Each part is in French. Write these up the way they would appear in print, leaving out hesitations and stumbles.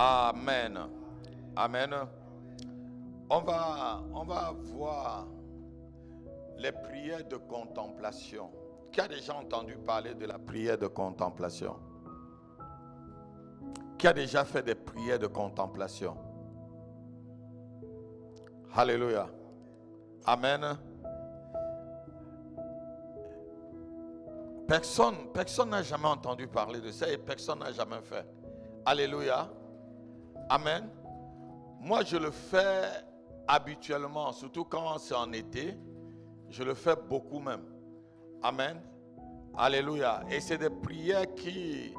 Amen. Amen. On va voir les prières de contemplation. Qui a déjà entendu parler de la prière de contemplation? Qui a déjà fait des prières de contemplation? Alléluia. Amen. Personne n'a jamais entendu parler de ça et personne n'a jamais fait. Alléluia. Amen. Moi, je le fais habituellement, surtout quand c'est en été. Je le fais beaucoup même. Amen. Alléluia. Et c'est des prières qui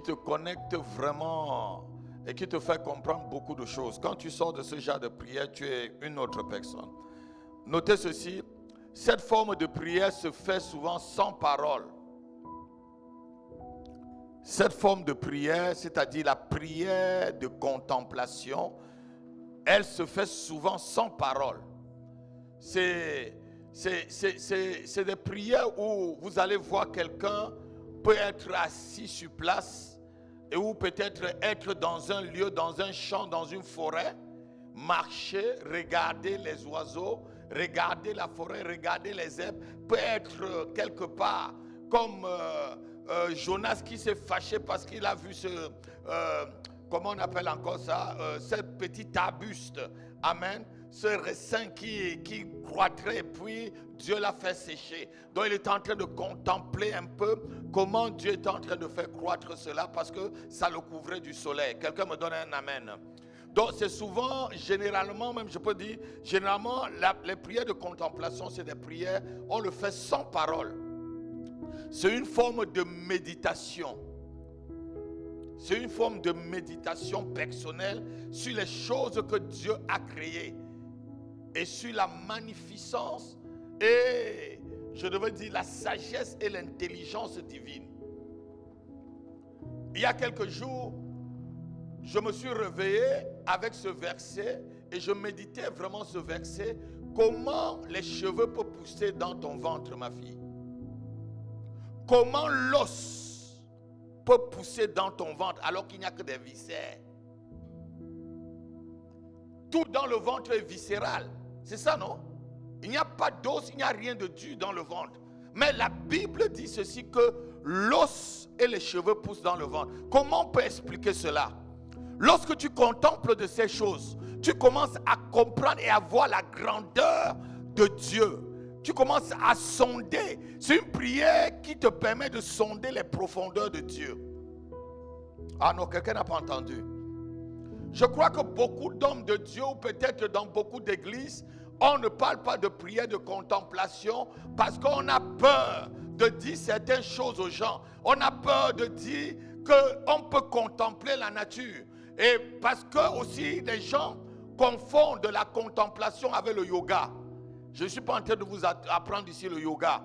te connectent vraiment et qui te fait comprendre beaucoup de choses. Quand tu sors de ce genre de prière, tu es une autre personne. Notez ceci, cette forme de prière se fait souvent sans parole. Cette forme de prière, c'est-à-dire la prière de contemplation, elle se fait souvent sans parole. C'est des prières où vous allez voir quelqu'un peut être assis sur place et ou peut-être être dans un lieu, dans un champ, dans une forêt, marcher, regarder les oiseaux, regarder la forêt, regarder les herbes, peut être quelque part comme Jonas qui s'est fâché parce qu'il a vu comment on appelle encore ça, ce petit arbuste, amen, ce raisin qui croîtrait, puis Dieu l'a fait sécher. Donc il est en train de contempler un peu comment Dieu est en train de faire croître cela parce que ça le couvrait du soleil. Quelqu'un me donne un amen. Donc c'est souvent, généralement, même je peux dire, généralement les prières de contemplation, c'est des prières, on le fait sans parole. C'est une forme de méditation. C'est une forme de méditation personnelle sur les choses que Dieu a créées et sur la magnificence et, je devrais dire, la sagesse et l'intelligence divine. Il y a quelques jours, je me suis réveillé avec ce verset et je méditais vraiment ce verset. Comment les cheveux peuvent pousser dans ton ventre, ma fille? Comment l'os peut pousser dans ton ventre alors qu'il n'y a que des viscères? Tout dans le ventre est viscéral. C'est ça, non? Il n'y a pas d'os, il n'y a rien de dur dans le ventre. Mais la Bible dit ceci, que l'os et les cheveux poussent dans le ventre. Comment on peut expliquer cela? Lorsque tu contemples de ces choses, tu commences à comprendre et à voir la grandeur de Dieu. Tu commences à sonder. C'est une prière qui te permet de sonder les profondeurs de Dieu. Ah non, quelqu'un n'a pas entendu. Je crois que beaucoup d'hommes de Dieu, ou peut-être dans beaucoup d'églises, on ne parle pas de prière de contemplation parce qu'on a peur de dire certaines choses aux gens. On a peur de dire qu'on peut contempler la nature. Et parce que aussi les gens confondent la contemplation avec le yoga. Je ne suis pas en train de vous apprendre ici le yoga.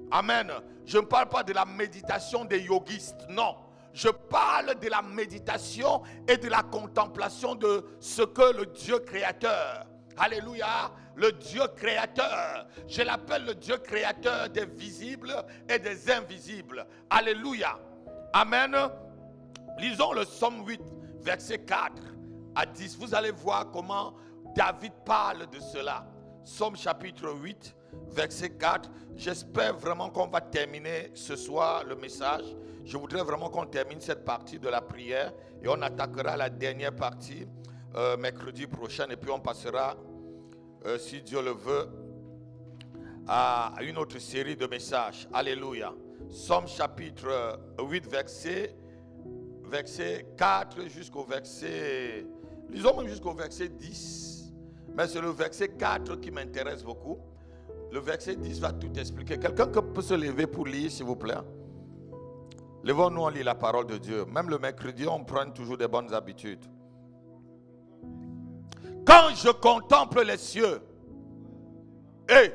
Amen. Je ne parle pas de la méditation des yogistes, non. Je parle de la méditation et de la contemplation de ce que le Dieu créateur, alléluia, le Dieu créateur, je l'appelle le Dieu créateur des visibles et des invisibles. Alléluia. Amen. Lisons le Psaume 8, verset 4 à 10. Vous allez voir comment David parle de cela. Psaume chapitre 8, verset 4. J'espère vraiment qu'on va terminer ce soir le message. Je voudrais vraiment qu'on termine cette partie de la prière et on attaquera la dernière partie mercredi prochain et puis on passera, si Dieu le veut, à une autre série de messages. Alléluia. Psaume chapitre 8, verset 4 jusqu'au verset, lisons même jusqu'au verset 10. Mais c'est le verset 4 qui m'intéresse beaucoup. Le verset 10 va tout expliquer. Quelqu'un peut se lever pour lire, s'il vous plaît? Levons-nous, on lit la parole de Dieu. Même le mercredi, on prend toujours des bonnes habitudes. Quand je contemple les cieux, et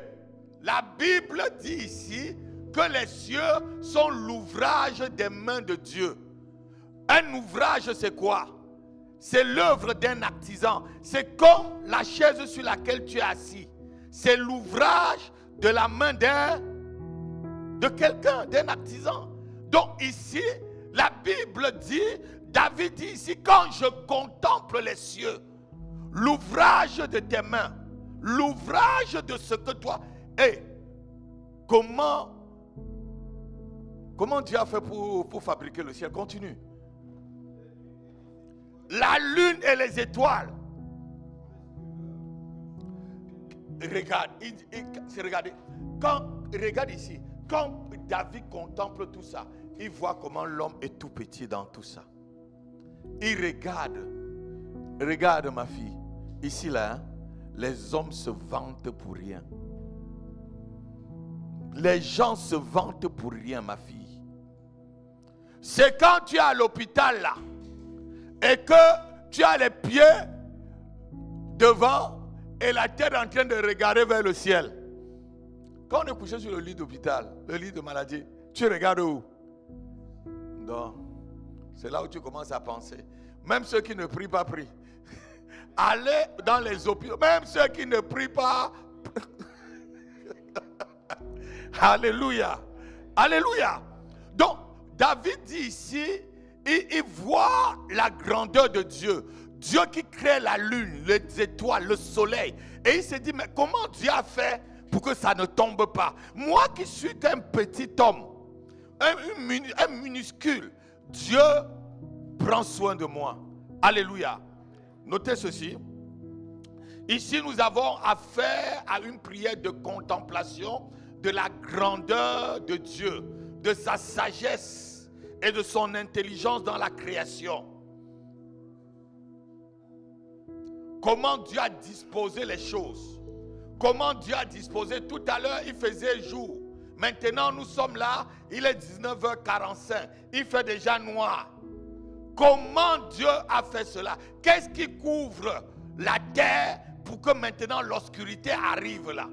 la Bible dit ici que les cieux sont l'ouvrage des mains de Dieu. Un ouvrage, c'est quoi? C'est l'œuvre d'un artisan. C'est comme la chaise sur laquelle tu es assis. C'est l'ouvrage de la main de quelqu'un, d'un artisan. Donc ici, la Bible dit David dit ici, quand je contemple les cieux, l'ouvrage de tes mains, l'ouvrage de ce que toi... Et comment Dieu a fait pour fabriquer le ciel? Continue. La lune et les étoiles. Regarde, regarde ici, quand David contemple tout ça, il voit comment l'homme est tout petit dans tout ça. Il regarde ma fille, ici là, hein, les hommes se vantent pour rien. Les gens se vantent pour rien, ma fille. C'est quand tu es à l'hôpital là, et que tu as les pieds devant et la tête en train de regarder vers le ciel. Quand on est couché sur le lit d'hôpital, le lit de maladie, tu regardes où? Non. C'est là où tu commences à penser. Même ceux qui ne prient pas, prient. Allez dans les hôpitaux, même ceux qui ne prient pas. Alléluia. Alléluia. Donc, David dit ici, il voit la grandeur de Dieu. Dieu qui crée la lune, les étoiles, le soleil. Et il se dit, mais comment Dieu a fait pour que ça ne tombe pas? Moi qui suis un petit homme, un minuscule, Dieu prend soin de moi. Alléluia. Notez ceci. Ici, nous avons affaire à une prière de contemplation de la grandeur de Dieu, de sa sagesse et de son intelligence dans la création. Comment Dieu a disposé les choses. Comment Dieu a disposé. Tout à l'heure, il faisait jour. Maintenant, nous sommes là. Il est 19h45. Il fait déjà noir. Comment Dieu a fait cela? Qu'est-ce qui couvre la terre pour que maintenant l'obscurité arrive là?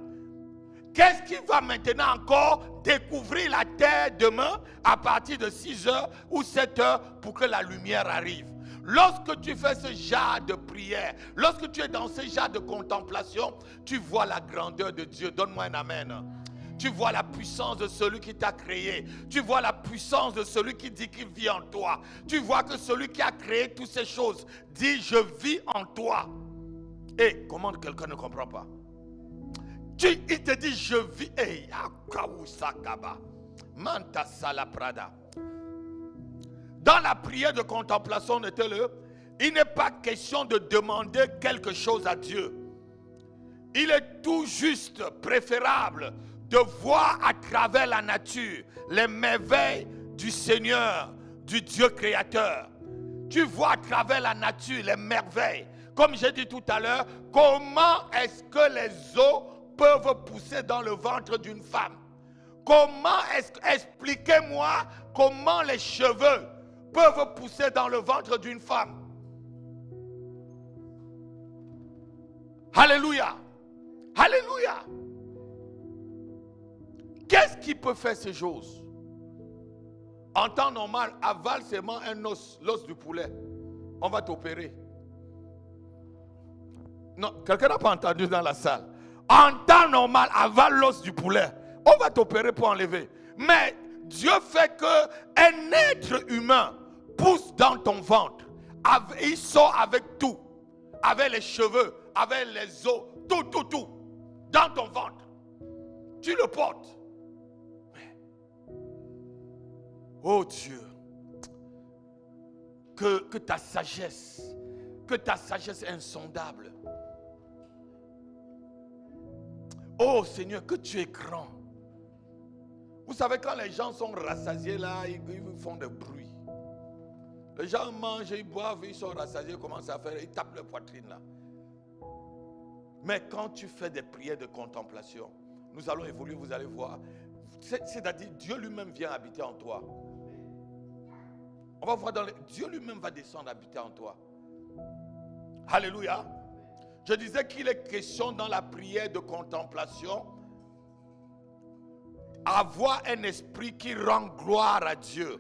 Qu'est-ce qui va maintenant encore découvrir la terre demain à partir de 6h ou 7h pour que la lumière arrive? Lorsque tu fais ce genre de prière, lorsque tu es dans ce genre de contemplation, tu vois la grandeur de Dieu. Donne-moi un amen. Tu vois la puissance de celui qui t'a créé. Tu vois la puissance de celui qui dit qu'il vit en toi. Tu vois que celui qui a créé toutes ces choses dit je vis en toi. Et comment quelqu'un ne comprend pas? Il te dit je vis. Hey, Manta Sala Prada. Dans la prière de contemplation, notez-le, il n'est pas question de demander quelque chose à Dieu. Il est tout juste préférable de voir à travers la nature les merveilles du Seigneur, du Dieu créateur. Tu vois à travers la nature les merveilles. Comme j'ai dit tout à l'heure, comment est-ce que les os peuvent pousser dans le ventre d'une femme? Expliquez-moi comment les cheveux peuvent pousser dans le ventre d'une femme. Alléluia. Alléluia. Qu'est-ce qui peut faire ces choses? En temps normal, avale seulement un os, l'os du poulet. On va t'opérer. Non, quelqu'un n'a pas entendu dans la salle. En temps normal, avale l'os du poulet. On va t'opérer pour enlever. Mais Dieu fait qu'un être humain pousse dans ton ventre. Il sort avec tout. Avec les cheveux, avec les os, tout. Dans ton ventre. Tu le portes. Oh Dieu, que ta sagesse insondable. Oh Seigneur, que tu es grand. Vous savez, quand les gens sont rassasiés là, ils font des bruits. Les gens mangent, ils boivent, ils sont rassasiés, ils commencent à faire, ils tapent leur poitrine là. Mais quand tu fais des prières de contemplation, nous allons évoluer, vous allez voir. C'est-à-dire, Dieu lui-même vient habiter en toi. On va voir Dieu lui-même va descendre habiter en toi. Alléluia. Je disais qu'il est question dans la prière de contemplation avoir un esprit qui rend gloire à Dieu,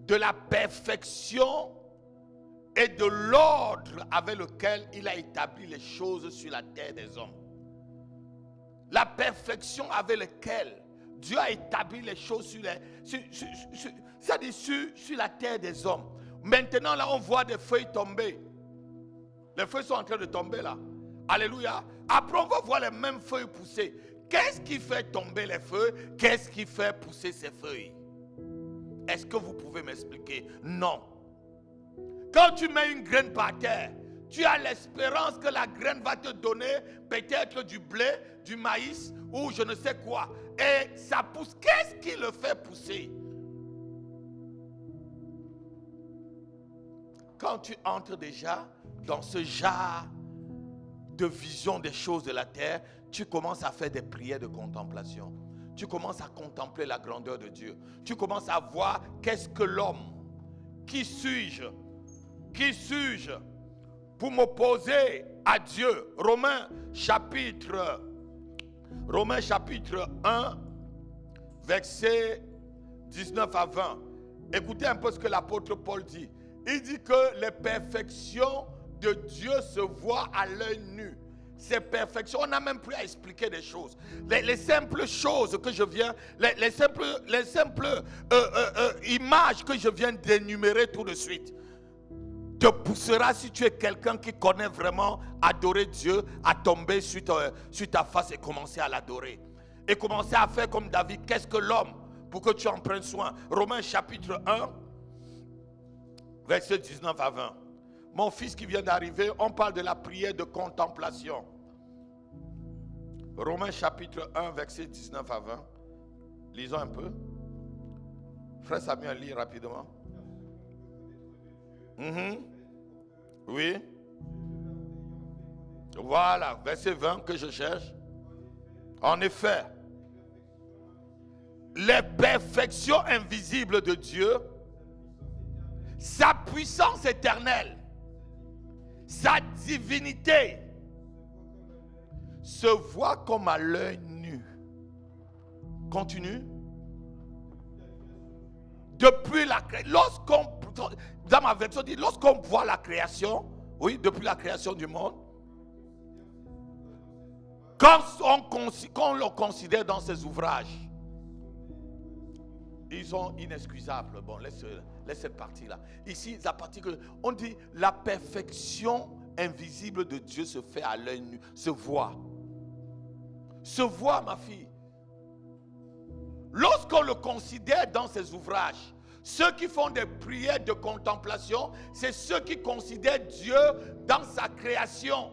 de la perfection et de l'ordre avec lequel il a établi les choses sur la terre des hommes. La perfection avec laquelle Dieu a établi les choses sur la terre des hommes. Maintenant, là, on voit des feuilles tomber. Les feuilles sont en train de tomber là. Alléluia. Après, on va voir les mêmes feuilles pousser. Qu'est-ce qui fait tomber les feuilles? Qu'est-ce qui fait pousser ces feuilles? Est-ce que vous pouvez m'expliquer? Non. Quand tu mets une graine par terre, tu as l'espérance que la graine va te donner peut-être du blé, du maïs ou je ne sais quoi. Et ça pousse. Qu'est-ce qui le fait pousser? Quand tu entres déjà dans ce genre de vision des choses de la terre, tu commences à faire des prières de contemplation. Tu commences à contempler la grandeur de Dieu. Tu commences à voir qu'est-ce que l'homme. Qui suis-je? Qui suis-je pour m'opposer à Dieu? Romains chapitre 1, versets 19 à 20. Écoutez un peu ce que l'apôtre Paul dit. Il dit que les perfections de Dieu se voient à l'œil nu. Ces perfections, on n'a même plus à expliquer des choses. Les simples choses que je viens, les simples images que je viens d'énumérer tout de suite, te poussera, si tu es quelqu'un qui connaît vraiment adorer Dieu, à tomber sur ta face et commencer à l'adorer. Et commencer à faire comme David. Qu'est-ce que l'homme? Pour que tu en prennes soin. Romains chapitre 1, versets 19 à 20. Mon fils qui vient d'arriver, on parle de la prière de contemplation. Romains chapitre 1, versets 19 à 20. Lisons un peu. Frère Samuel, lis rapidement. Oui. Voilà, verset 20 que je cherche. En effet, les perfections invisibles de Dieu, sa puissance éternelle, sa divinité, se voient comme à l'œil nu. Continue. Depuis la création, dans ma version dit, lorsqu'on voit la création, oui, depuis la création du monde, quand on le considère dans ses ouvrages, ils sont inexcusables. Bon, laisse cette partie-là. Ici, la partie que on dit, la perfection invisible de Dieu se fait à l'œil nu, se voit. Se voit, ma fille. Lorsqu'on le considère dans ses ouvrages, ceux qui font des prières de contemplation, c'est ceux qui considèrent Dieu dans sa création,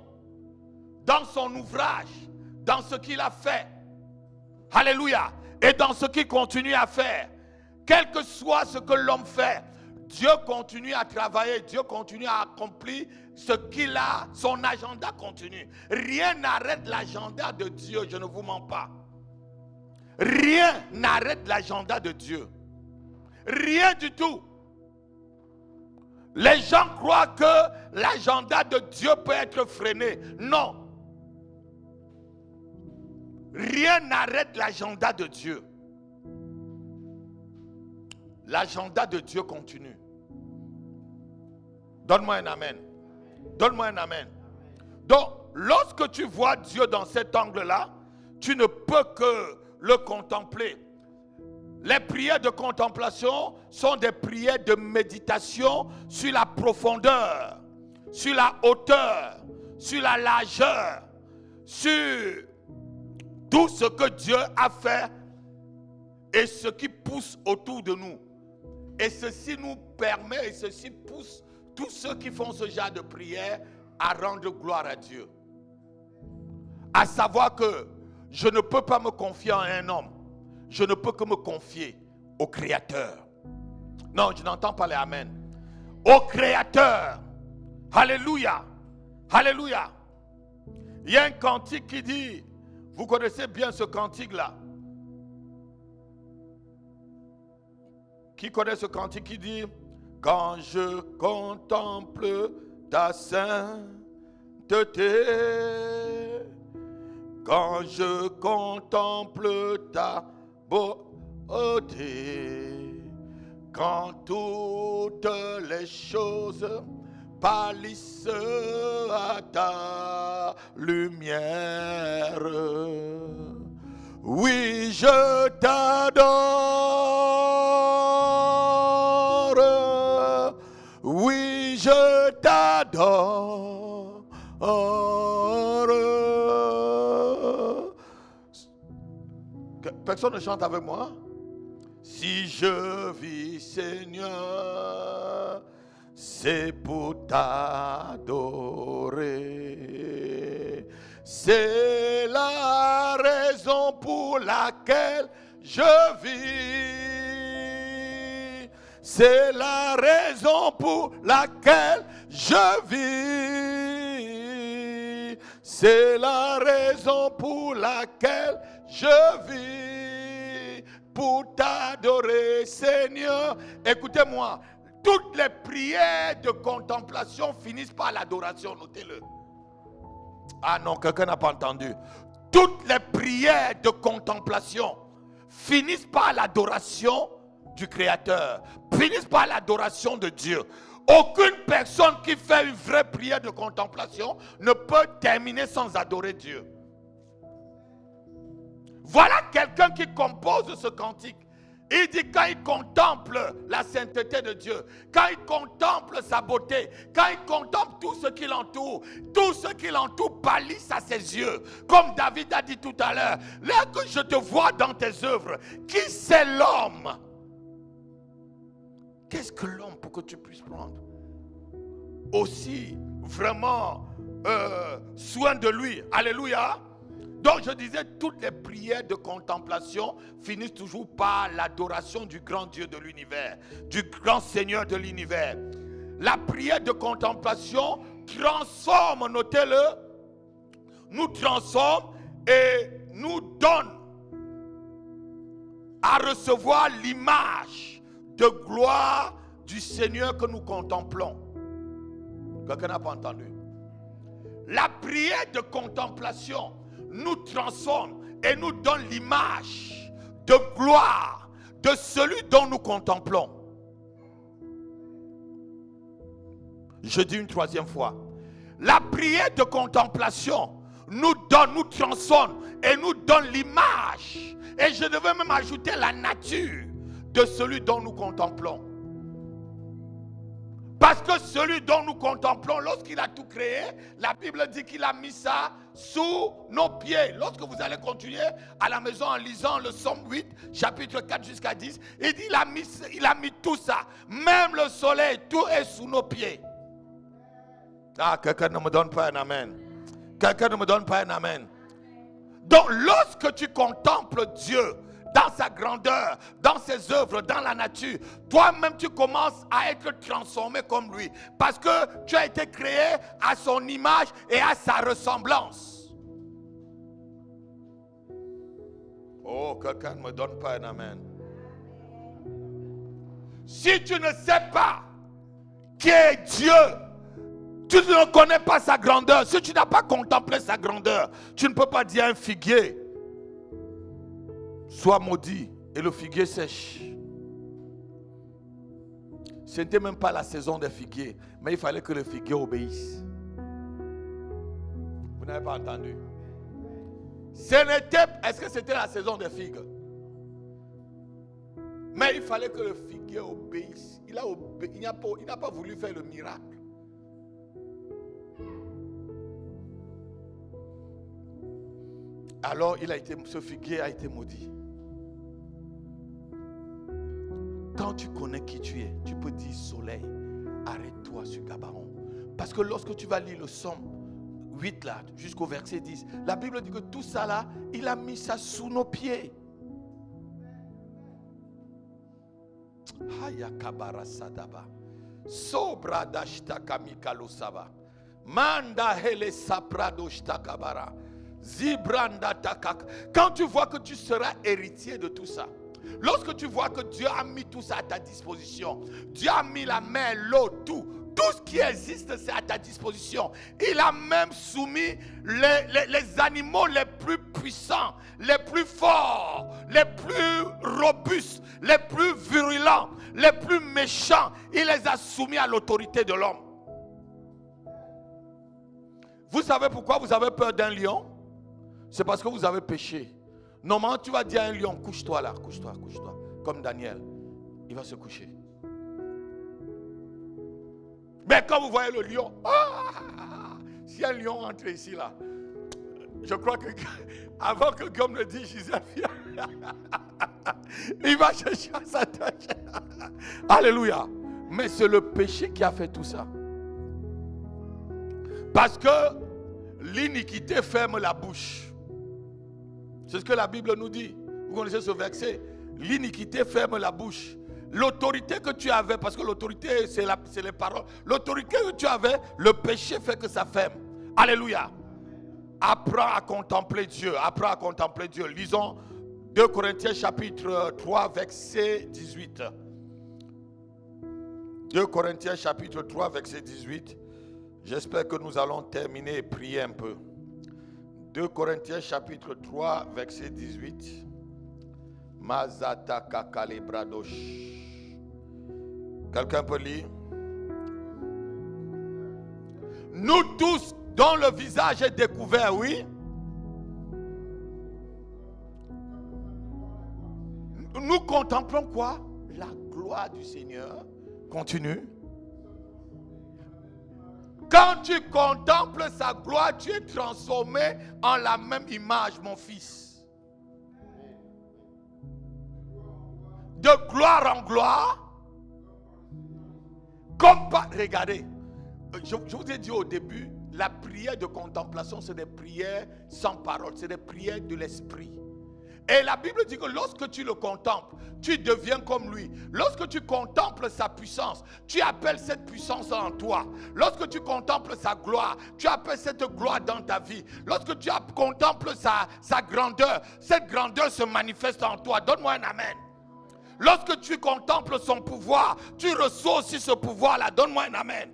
dans son ouvrage, dans ce qu'il a fait. Alléluia. Et dans ce qu'il continue à faire. Quel que soit ce que l'homme fait, Dieu continue à travailler, Dieu continue à accomplir ce qu'il a, son agenda continue. Rien n'arrête l'agenda de Dieu, je ne vous mens pas. Rien n'arrête l'agenda de Dieu. Rien du tout. Les gens croient que l'agenda de Dieu peut être freiné. Non. Rien n'arrête l'agenda de Dieu. L'agenda de Dieu continue. Donne-moi un amen. Donne-moi un amen. Donc, lorsque tu vois Dieu dans cet angle-là, tu ne peux que le contempler. Les prières de contemplation sont des prières de méditation sur la profondeur, sur la hauteur, sur la largeur, sur tout ce que Dieu a fait et ce qui pousse autour de nous. Et ceci nous permet et ceci pousse tous ceux qui font ce genre de prière à rendre gloire à Dieu. À savoir que je ne peux pas me confier en un homme. Je ne peux que me confier au Créateur. Non, je n'entends pas les amen. Au Créateur. Alléluia. Alléluia. Il y a un cantique qui dit, vous connaissez bien ce cantique-là. Qui connaît ce cantique qui dit, quand je contemple ta sainteté, quand je contemple ta beauté, quand toutes les choses pâlissent à ta lumière, Oui, je t'adore. Oui, je t'adore. Personne ne chante avec moi? Si je vis, Seigneur, c'est pour t'adorer. C'est la raison pour laquelle je vis. C'est la raison pour laquelle je vis. C'est la raison pour laquelle je vis. Pour t'adorer, Seigneur. Écoutez-moi. Toutes les prières de contemplation finissent par l'adoration, notez-le. Ah non, quelqu'un n'a pas entendu. Toutes les prières de contemplation finissent par l'adoration du Créateur, finissent par l'adoration de Dieu. Aucune personne qui fait une vraie prière de contemplation ne peut terminer sans adorer Dieu. Voilà quelqu'un qui compose ce cantique. Il dit quand il contemple la sainteté de Dieu, quand il contemple sa beauté, quand il contemple tout ce qui l'entoure pâlisse à ses yeux. Comme David a dit tout à l'heure, là que je te vois dans tes œuvres, qui c'est l'homme? Qu'est-ce que l'homme pour que tu puisses prendre aussi vraiment soin de lui? Alléluia. Donc je disais, toutes les prières de contemplation finissent toujours par l'adoration du grand Dieu de l'univers, du grand Seigneur de l'univers. La prière de contemplation transforme, notez-le, nous transforme et nous donne à recevoir l'image de gloire du Seigneur que nous contemplons. Quelqu'un n'a pas entendu? La prière de contemplation nous transforme et nous donne l'image de gloire de celui dont nous contemplons. Je dis une troisième fois. La prière de contemplation nous transforme et nous donne l'image. Et je devais même ajouter la nature de celui dont nous contemplons. Parce que celui dont nous contemplons, lorsqu'il a tout créé, la Bible dit qu'il a mis ça sous nos pieds. Lorsque vous allez continuer à la maison en lisant le Psaume 8, chapitre 4 jusqu'à 10, il dit il a mis tout ça. Même le soleil, tout est sous nos pieds. Ah, quelqu'un ne me donne pas un amen. Quelqu'un ne me donne pas un amen. Donc, lorsque tu contemples Dieu dans sa grandeur, dans ses œuvres, dans la nature, toi-même tu commences à être transformé comme lui. Parce que tu as été créé à son image et à sa ressemblance. Oh, quelqu'un ne me donne pas un amen. Si tu ne sais pas qui est Dieu, tu ne connais pas sa grandeur. Si tu n'as pas contemplé sa grandeur, tu ne peux pas dire à un figuier, sois maudit, et le figuier sèche. Ce n'était même pas la saison des figuiers, mais il fallait que le figuier obéisse. Vous n'avez pas entendu? Est-ce que c'était la saison des figues? Mais il fallait que le figuier obéisse. Il n'a pas voulu faire le miracle. Alors ce figuier a été maudit. Quand tu connais qui tu es, tu peux dire soleil, arrête-toi sur Gabaron. Parce que lorsque tu vas lire le Psaume 8 là, jusqu'au verset 10, la Bible dit que tout ça là, il a mis ça sous nos pieds. Haya kabara sadaba. Sobra dashta kamikalo saba. Manda hele saprado shtakabara. Zibranda takak. Quand tu vois que tu seras héritier de tout ça, lorsque tu vois que Dieu a mis tout ça à ta disposition, Dieu a mis la main, l'eau, tout ce qui existe, c'est à ta disposition. Il a même soumis les animaux les plus puissants, les plus forts, les plus robustes, les plus virulents, les plus méchants. Il les a soumis à l'autorité de l'homme. Vous savez pourquoi vous avez peur d'un lion? C'est parce que vous avez péché. Normalement, tu vas dire à un lion, couche-toi là, couche-toi, couche-toi. Comme Daniel, il va se coucher. Mais quand vous voyez le lion, si un lion entre ici là, je crois que avant que Guillaume le dise, Gisèle vient. Il va chercher à s'attacher. Alléluia. Mais c'est le péché qui a fait tout ça. Parce que l'iniquité ferme la bouche. C'est ce que la Bible nous dit. Vous connaissez ce verset. L'iniquité ferme la bouche. L'autorité que tu avais, parce que l'autorité c'est les paroles. L'autorité que tu avais, le péché fait que ça ferme. Alléluia. Apprends à contempler Dieu. Apprends à contempler Dieu. Lisons 2 Corinthiens chapitre 3 verset 18. 2 Corinthiens chapitre 3 verset 18. J'espère que nous allons terminer et prier un peu. 2 Corinthiens chapitre 3 verset 18. Mazata kakalebradosh. Quelqu'un peut lire? Nous tous dont le visage est découvert, oui. Nous contemplons quoi? La gloire du Seigneur. Continue. Quand tu contemples sa gloire, tu es transformé en la même image, mon fils. De gloire en gloire. Comme pas. Regardez, je vous ai dit au début, la prière de contemplation, c'est des prières sans parole, c'est des prières de l'esprit. Et la Bible dit que lorsque tu le contemples, tu deviens comme lui. Lorsque tu contemples sa puissance, tu appelles cette puissance en toi. Lorsque tu contemples sa gloire, tu appelles cette gloire dans ta vie. Lorsque tu contemples sa grandeur, cette grandeur se manifeste en toi. Donne-moi un amen. Lorsque tu contemples son pouvoir, tu reçois aussi ce pouvoir-là. Donne-moi un amen.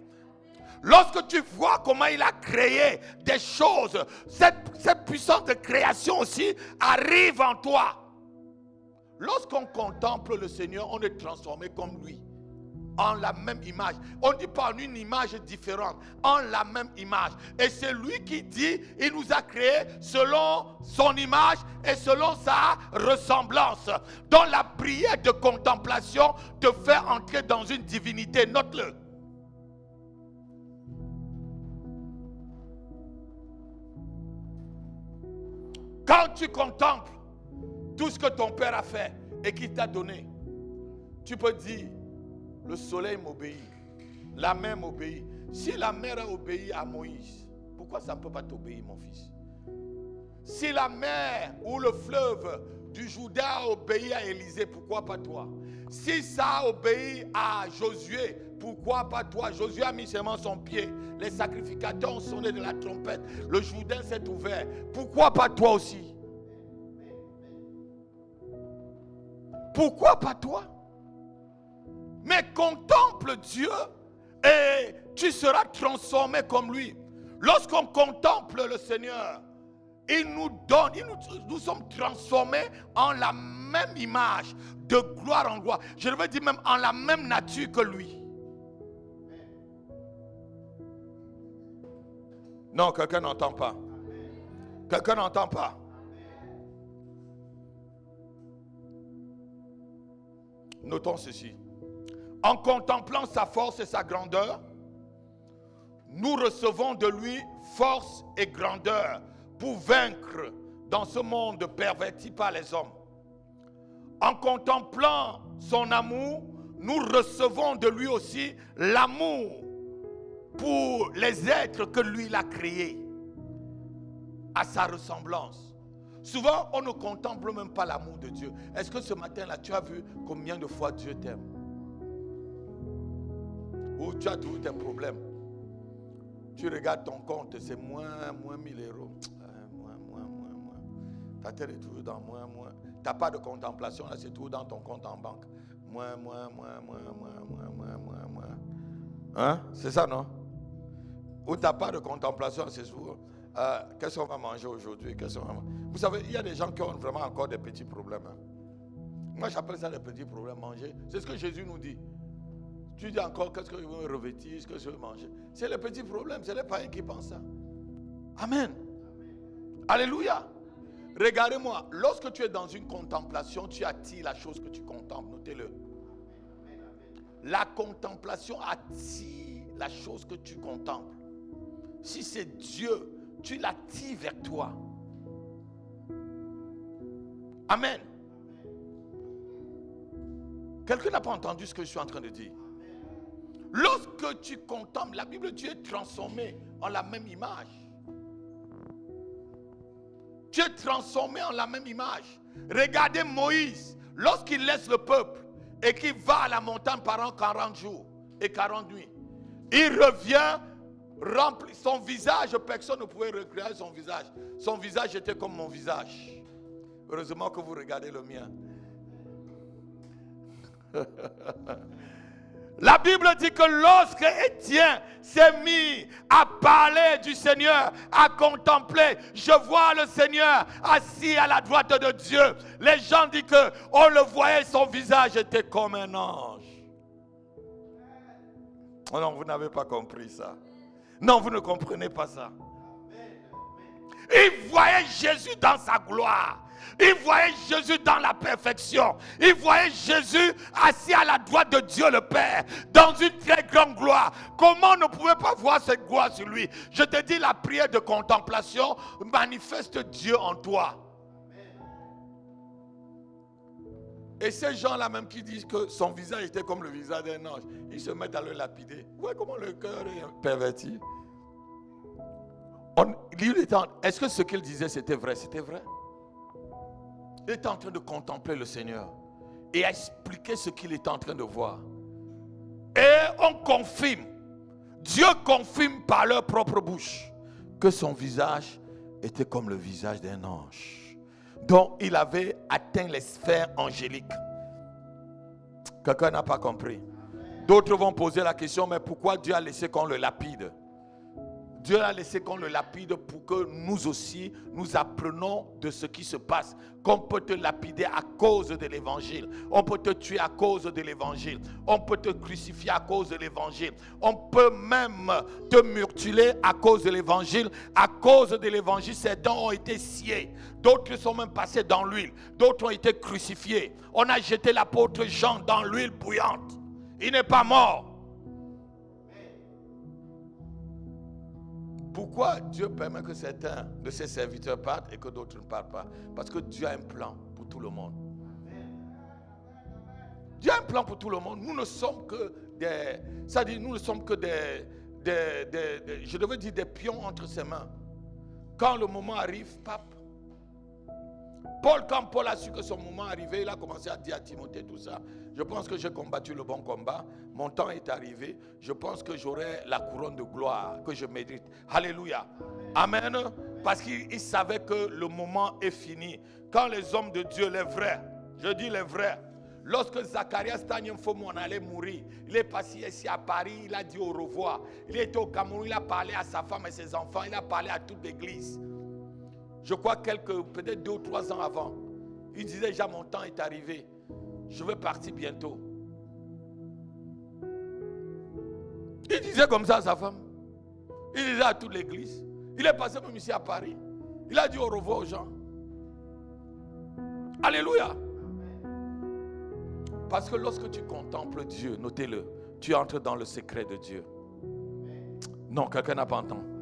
Lorsque tu vois comment il a créé des choses, cette puissance de création aussi arrive en toi. Lorsqu'on contemple le Seigneur, on est transformé comme lui, en la même image. On ne dit pas en une image différente, en la même image. Et c'est lui qui dit, il nous a créés selon son image et selon sa ressemblance. Dans la prière de contemplation te fait entrer dans une divinité. Note-le. Quand tu contemples tout ce que ton père a fait et qu'il t'a donné, tu peux dire, le soleil m'obéit, la mer m'obéit. Si la mer a obéi à Moïse, pourquoi ça ne peut pas t'obéir, mon fils? Si la mer ou le fleuve du Jourdain a obéi à Élisée, pourquoi pas toi? Si ça a obéi à Josué, pourquoi pas toi? Josué a mis seulement son pied. Les sacrificateurs ont sonné de la trompette. Le Jourdain s'est ouvert. Pourquoi pas toi aussi? Pourquoi pas toi? Mais contemple Dieu et tu seras transformé comme lui. Lorsqu'on contemple le Seigneur, il nous donne, nous sommes transformés en la même image, de gloire en gloire. Je veux dire même en la même nature que lui. Non, quelqu'un n'entend pas. Quelqu'un n'entend pas. Notons ceci. En contemplant sa force et sa grandeur, nous recevons de lui force et grandeur pour vaincre dans ce monde perverti par les hommes. En contemplant son amour, nous recevons de lui aussi l'amour pour les êtres que lui a créés à sa ressemblance. Souvent, on ne contemple même pas l'amour de Dieu. Est-ce que ce matin-là, tu as vu combien de fois Dieu t'aime? Ou tu as toujours tes problèmes? Tu regardes ton compte, c'est moins 1000 euros. Moins. Ta tête est toujours dans moins. Tu n'as pas de contemplation, là, c'est toujours dans ton compte en banque. Moins. Hein? C'est ça, non? Ou tu n'as pas de contemplation, c'est souvent. Qu'est-ce qu'on va manger aujourd'hui? Vous savez, il y a des gens qui ont vraiment encore des petits problèmes. Hein. Moi, j'appelle ça des petits problèmes. Manger. C'est ce que Jésus nous dit. Tu dis encore, qu'est-ce que je veux revêtir? Qu'est-ce que je veux manger? C'est les petits problèmes. C'est les païens qui pensent ça. Amen. Alléluia. Regardez-moi, lorsque tu es dans une contemplation, tu attires la chose que tu contemples. Notez-le. La contemplation attire la chose que tu contemples. Si c'est Dieu, tu l'attires vers toi. Amen. Quelqu'un n'a pas entendu ce que je suis en train de dire? Lorsque tu contemples la Bible, tu es transformé en la même image. Tu es transformé en la même image. Regardez Moïse, lorsqu'il laisse le peuple et qu'il va à la montagne pendant 40 jours et 40 nuits. Il revient rempli. Son visage, personne ne pouvait recréer son visage. Son visage était comme mon visage. Heureusement que vous regardez le mien. La Bible dit que lorsque Étienne s'est mis à parler du Seigneur, à contempler, je vois le Seigneur assis à la droite de Dieu. Les gens disent qu'on le voyait, son visage était comme un ange. Oh non, vous n'avez pas compris ça. Non, vous ne comprenez pas ça. Il voyait Jésus dans sa gloire. Il voyait Jésus dans la perfection. Il voyait Jésus assis à la droite de Dieu le Père, dans une très grande gloire. Comment on ne pouvait pas voir cette gloire sur lui? Je te dis, la prière de contemplation manifeste Dieu en toi. Et ces gens-là même qui disent que son visage était comme le visage d'un ange, ils se mettent à le lapider. Vous voyez comment le cœur est perverti? Est-ce que ce qu'il disait c'était vrai? C'était vrai. Il était en train de contempler le Seigneur et à expliquer ce qu'il était en train de voir. Et on confirme, Dieu confirme par leur propre bouche que son visage était comme le visage d'un ange. Donc il avait atteint les sphères angéliques. Quelqu'un n'a pas compris. D'autres vont poser la question, mais pourquoi Dieu a laissé qu'on le lapide? Dieu a laissé qu'on le lapide pour que nous aussi, nous apprenons de ce qui se passe. Qu'on peut te lapider à cause de l'évangile. On peut te tuer à cause de l'évangile. On peut te crucifier à cause de l'évangile. On peut même te mutiler à cause de l'évangile. À cause de l'évangile, certains ont été sciés. D'autres sont même passés dans l'huile. D'autres ont été crucifiés. On a jeté l'apôtre Jean dans l'huile bouillante. Il n'est pas mort. Pourquoi Dieu permet que certains de ses serviteurs partent et que d'autres ne partent pas? Parce que Dieu a un plan pour tout le monde. Dieu a un plan pour tout le monde. Nous ne sommes que des... Ça dit, nous ne sommes que je devais dire des pions entre ses mains. Quand le moment arrive, pape. Quand Paul a su que son moment arrivait, il a commencé à dire à Timothée tout ça. Je pense que j'ai combattu le bon combat. Mon temps est arrivé. Je pense que j'aurai la couronne de gloire que je mérite. Alléluia. Amen. Parce qu'il savait que le moment est fini. Quand les hommes de Dieu, les vrais, je dis les vrais, lorsque Zacharias Tanyemfomo allait mourir, il est passé ici à Paris, il a dit au revoir. Il était au Cameroun, il a parlé à sa femme et ses enfants, il a parlé à toute l'église. Je crois peut-être 2 ou 3 ans avant, il disait déjà mon temps est arrivé. Je vais partir bientôt. Il disait comme ça à sa femme. Il disait à toute l'église. Il est passé même ici à Paris. Il a dit au revoir aux gens. Alléluia. Parce que lorsque tu contemples Dieu, notez-le, tu entres dans le secret de Dieu. Non, quelqu'un n'a pas entendu.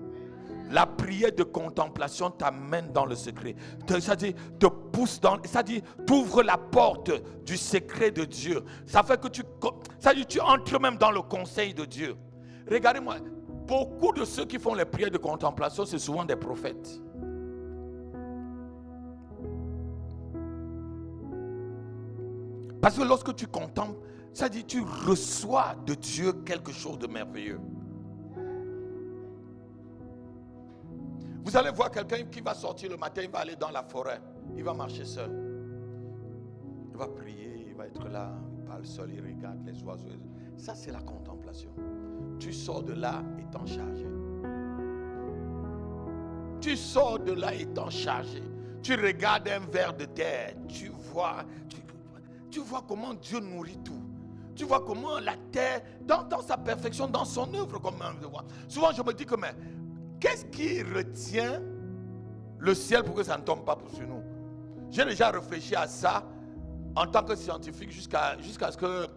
La prière de contemplation t'amène dans le secret. C'est-à-dire, te pousse dans... C'est-à-dire, t'ouvres la porte du secret de Dieu. Ça fait que tu entres même dans le conseil de Dieu. Regardez-moi, beaucoup de ceux qui font les prières de contemplation, c'est souvent des prophètes. Parce que lorsque tu contemples, c'est-à-dire, tu reçois de Dieu quelque chose de merveilleux. Vous allez voir quelqu'un qui va sortir le matin, il va aller dans la forêt, il va marcher seul. Il va prier, il va être là, il parle seul, il regarde les oiseaux. Ça, c'est la contemplation. Tu sors de là étant chargé. Tu sors de là étant chargé. Tu regardes un ver de terre, tu vois comment Dieu nourrit tout. Tu vois comment la terre, dans sa perfection, dans son œuvre, comme on le voit. Souvent, je me dis que, mais qu'est-ce qui retient le ciel pour que ça ne tombe pas sur nous. J'ai déjà réfléchi à ça en tant que scientifique jusqu'à ce que,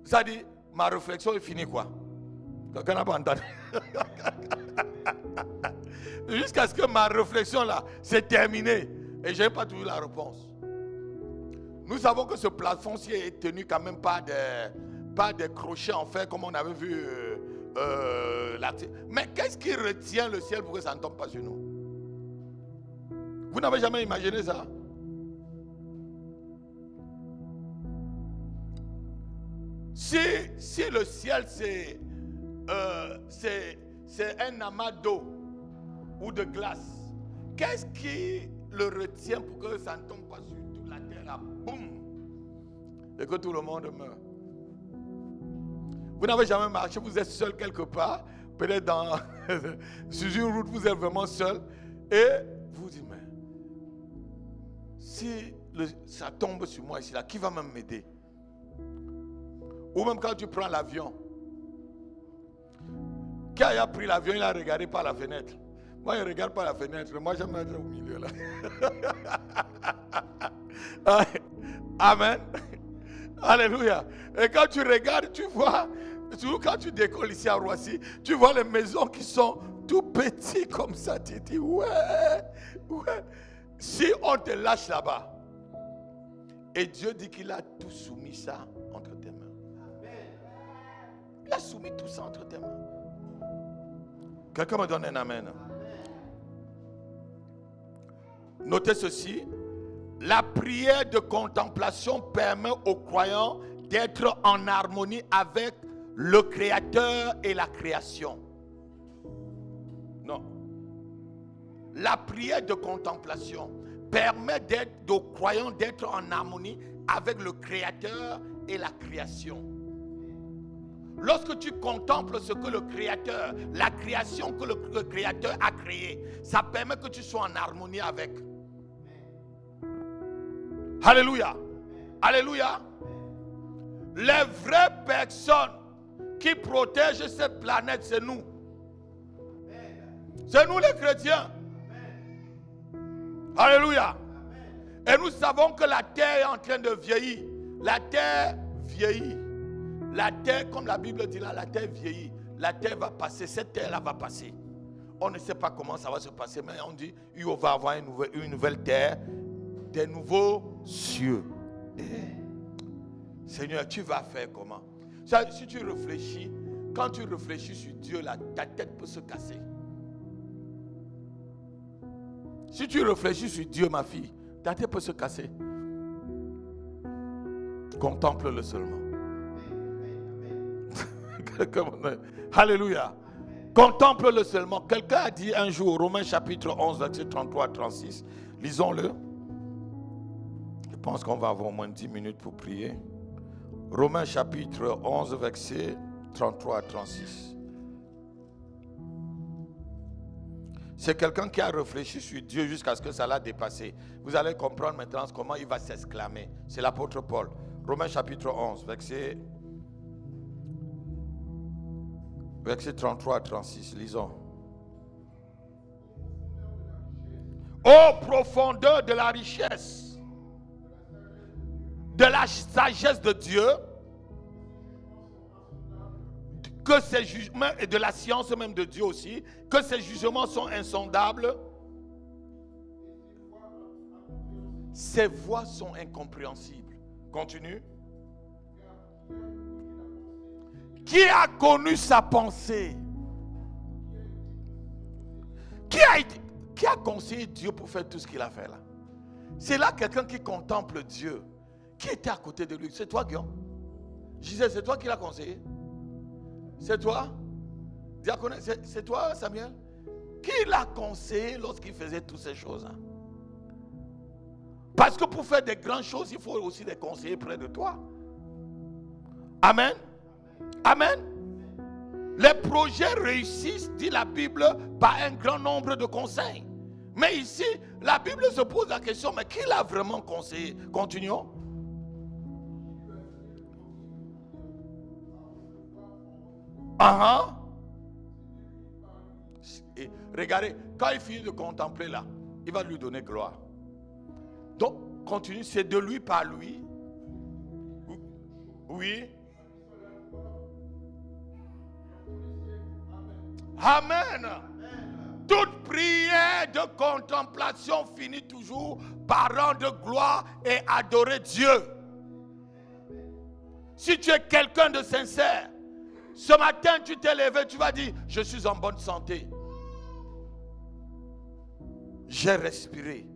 ça dit, ma réflexion est finie quoi. Quelqu'un n'a pas entendu. Jusqu'à ce que ma réflexion là, c'est terminé. Et je n'ai pas toujours la réponse. Nous savons que ce plafond-ci est tenu quand même par des crochets en fer comme on avait vu mais qu'est-ce qui retient le ciel pour que ça ne tombe pas sur nous? Vous n'avez jamais imaginé ça? Si le ciel c'est un amas d'eau ou de glace, qu'est-ce qui le retient pour que ça ne tombe pas sur toute la terre là, boum, et que tout le monde meurt? Vous n'avez jamais marché, vous êtes seul quelque part, peut-être sur une route, vous êtes vraiment seul, et vous dites, mais si ça tombe sur moi ici là, qui va même m'aider? Ou même quand tu prends l'avion, quand il a pris l'avion, il a regardé par la fenêtre. Moi, je ne regarde pas la fenêtre, moi j'aime être au milieu là. Amen. Alléluia. Et quand tu regardes, tu vois, surtout quand tu décolles ici à Roissy, tu vois les maisons qui sont tout petites comme ça. Tu dis, ouais. Si on te lâche là-bas, et Dieu dit qu'il a tout soumis ça entre tes mains. Il a soumis tout ça entre tes mains. Quelqu'un me donne un amen. Notez ceci. La prière de contemplation permet aux croyants d'être en harmonie avec le Créateur et la création. Non. La prière de contemplation permet aux croyants d'être en harmonie avec le Créateur et la création. Lorsque tu contemples ce que le Créateur, la création que le Créateur a créée, ça permet que tu sois en harmonie avec. Alléluia. Alléluia. Les vraies personnes qui protègent cette planète, c'est nous. C'est nous les chrétiens. Alléluia. Et nous savons que la terre est en train de vieillir. La terre vieillit. La terre, comme la Bible dit là, la terre vieillit. La terre va passer. Cette terre-là va passer. On ne sait pas comment ça va se passer, mais on dit qu'il va y avoir une nouvelle terre, des nouveaux cieux. Seigneur, tu vas faire comment? Ça, si tu réfléchis, quand tu réfléchis sur Dieu, là, ta tête peut se casser. Si tu réfléchis sur Dieu, ma fille, ta tête peut se casser. Contemple-le seulement. Alléluia. Contemple-le seulement. Quelqu'un a dit un jour, Romains chapitre 11, verset 33 à 36. Lisons-le. Je pense qu'on va avoir au moins 10 minutes pour prier. Romains chapitre 11, verset 33 à 36. C'est quelqu'un qui a réfléchi sur Dieu jusqu'à ce que ça l'a dépassé. Vous allez comprendre maintenant comment il va s'exclamer. C'est l'apôtre Paul. Romains chapitre 11, verset 33 à 36. Lisons. Ô profondeur de la richesse, de la sagesse de Dieu, que ses jugements, et de la science même de Dieu aussi, que ses jugements sont insondables, ses voies sont incompréhensibles. Continue. Qui a connu sa pensée? Qui a conseillé Dieu pour faire tout ce qu'il a fait là? C'est là quelqu'un qui contemple Dieu. Qui était à côté de lui? C'est toi, Guillaume? Je disais, c'est toi qui l'as conseillé? C'est toi? Diaconé, c'est toi, Samuel? Qui l'a conseillé lorsqu'il faisait toutes ces choses? Parce que pour faire des grandes choses, il faut aussi des conseillers près de toi. Amen. Amen. Les projets réussissent, dit la Bible, par un grand nombre de conseils. Mais ici, la Bible se pose la question, mais qui l'a vraiment conseillé? Continuons. Et regardez, quand il finit de contempler là, il va lui donner gloire. Donc, continue, c'est de lui, par lui. Oui. Amen. Toute prière de contemplation finit toujours par rendre gloire et adorer Dieu. Si tu es quelqu'un de sincère, ce matin tu t'es levé, tu vas dire, je suis en bonne santé. J'ai respiré.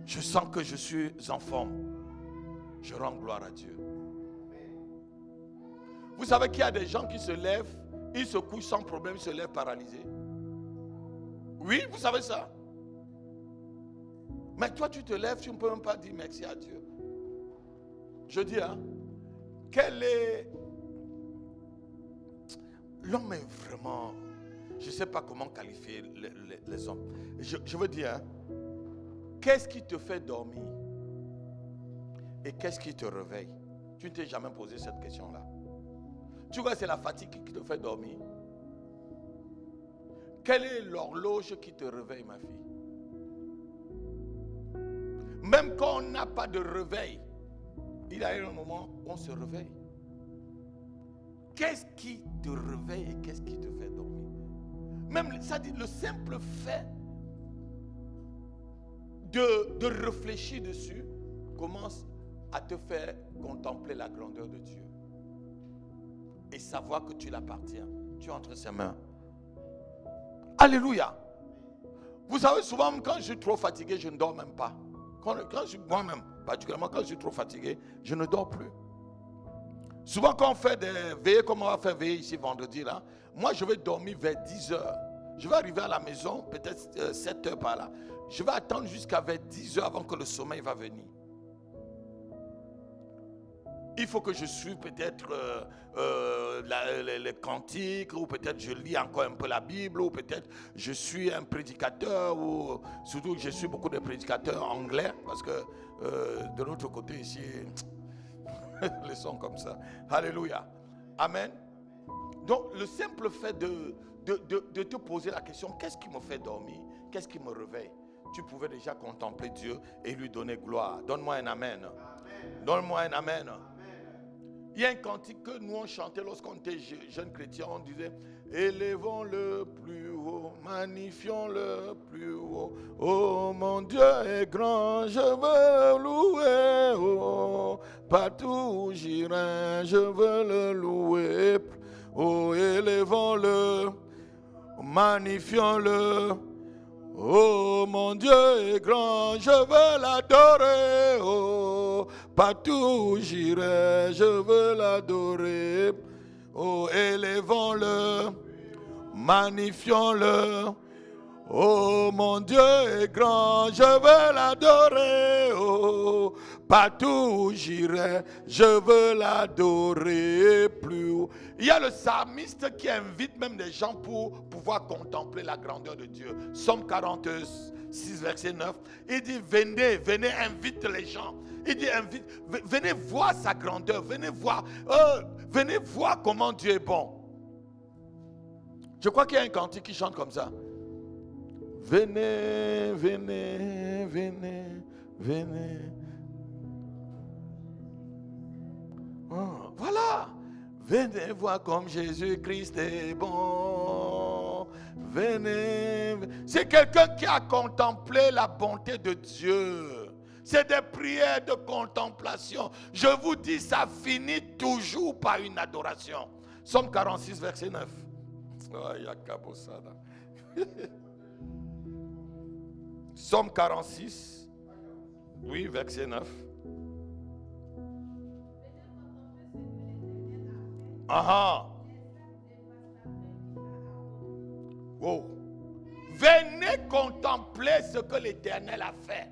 Je sens que je suis en forme. Je rends gloire à Dieu. Vous savez qu'il y a des gens qui se lèvent, ils se couchent sans problème, ils se lèvent paralysés. Oui, vous savez ça. Mais toi, tu te lèves, tu ne peux même pas dire merci à Dieu. Je dis, quel est... L'homme est vraiment... Je ne sais pas comment qualifier les hommes. Je veux dire, qu'est-ce qui te fait dormir? Et qu'est-ce qui te réveille? Tu ne t'es jamais posé cette question-là. Tu vois, c'est la fatigue qui te fait dormir. Quelle est l'horloge qui te réveille, ma fille? Même quand on n'a pas de réveil, il y a un moment où on se réveille. Qu'est-ce qui te réveille et qu'est-ce qui te fait dormir? Même ça dit le simple fait de réfléchir dessus commence à te faire contempler la grandeur de Dieu et savoir que tu l'appartiens. Tu es entre ses mains. Alléluia. Vous savez, souvent quand je suis trop fatigué, je ne dors même pas. Moi-même, particulièrement quand je suis trop fatigué, je ne dors plus. Souvent quand on fait des veillées, comme on va faire veiller ici vendredi là, moi je vais dormir vers 10 heures. Je vais arriver à la maison, peut-être 7 heures par là. Je vais attendre jusqu'à vers 10 heures avant que le sommeil va venir. Il faut que je suive peut-être les cantiques, ou peut-être je lis encore un peu la Bible, ou peut-être je suis un prédicateur, ou surtout je suis beaucoup de prédicateurs anglais, parce que de l'autre côté ici, les sons comme ça. Alléluia. Amen. Donc le simple fait de te poser la question, qu'est-ce qui me fait dormir? Qu'est-ce qui me réveille? Tu pouvais déjà contempler Dieu et lui donner gloire. Donne-moi un amen. Donne-moi un amen. Il y a un cantique que nous on chantait lorsqu'on était jeunes chrétiens. On disait, élevons-le plus haut, magnifions-le plus haut. Oh mon Dieu est grand, je veux le louer. Oh, partout où j'irai, je veux le louer. Oh, élevons-le, magnifions-le. Oh mon Dieu est grand, je veux l'adorer. Oh, partout où j'irai, je veux l'adorer. Oh, élevons-le, magnifions-le. Oh mon Dieu est grand, je veux l'adorer. Oh, partout où j'irai, je veux l'adorer plus haut. Il y a le psalmiste qui invite même des gens pour pouvoir contempler la grandeur de Dieu. Psaume 46, verset 9. Il dit, venez, invite les gens. Il dit, venez voir sa grandeur, venez voir comment Dieu est bon. Je crois qu'il y a un cantique qui chante comme ça. Venez, venez, venez, venez. Oh, voilà. Venez voir comme Jésus-Christ est bon. Venez. C'est quelqu'un qui a contemplé la bonté de Dieu. C'est des prières de contemplation. Je vous dis, ça finit toujours par une adoration. Psaume 46, verset 9. Oh, Yakabosada. Psaume 46, oui, verset 9. Aha. Wow. Venez contempler ce que l'Éternel a fait.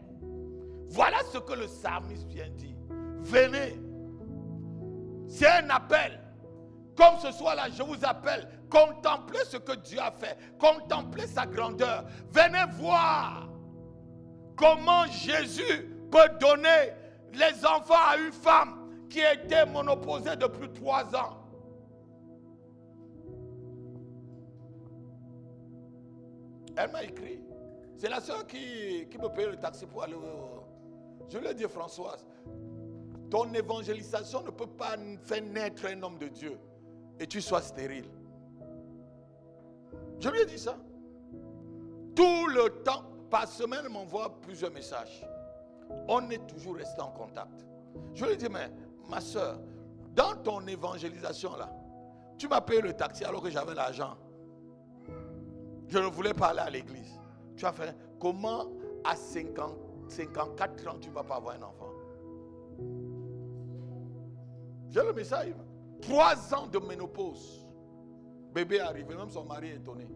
Voilà ce que le psalmiste vient dire. Venez. C'est un appel. Comme ce soir-là, je vous appelle. Contemplez ce que Dieu a fait. Contemplez sa grandeur. Venez voir comment Jésus peut donner les enfants à une femme qui était monoposée depuis 3 ans. Elle m'a écrit. C'est la soeur qui me paye le taxi pour aller au... Je lui ai dit, Françoise, ton évangélisation ne peut pas faire naître un homme de Dieu et tu sois stérile. Je lui ai dit ça. Tout le temps, par semaine, elle m'envoie plusieurs messages. On est toujours resté en contact. Je lui ai dit, mais ma soeur, dans ton évangélisation là, tu m'as payé le taxi alors que j'avais l'argent. Je ne voulais pas aller à l'église. Tu as fait, comment à 54 ans tu ne vas pas avoir un enfant? J'ai le message. 3 ans de ménopause. Bébé est arrivé, même son mari est étonné.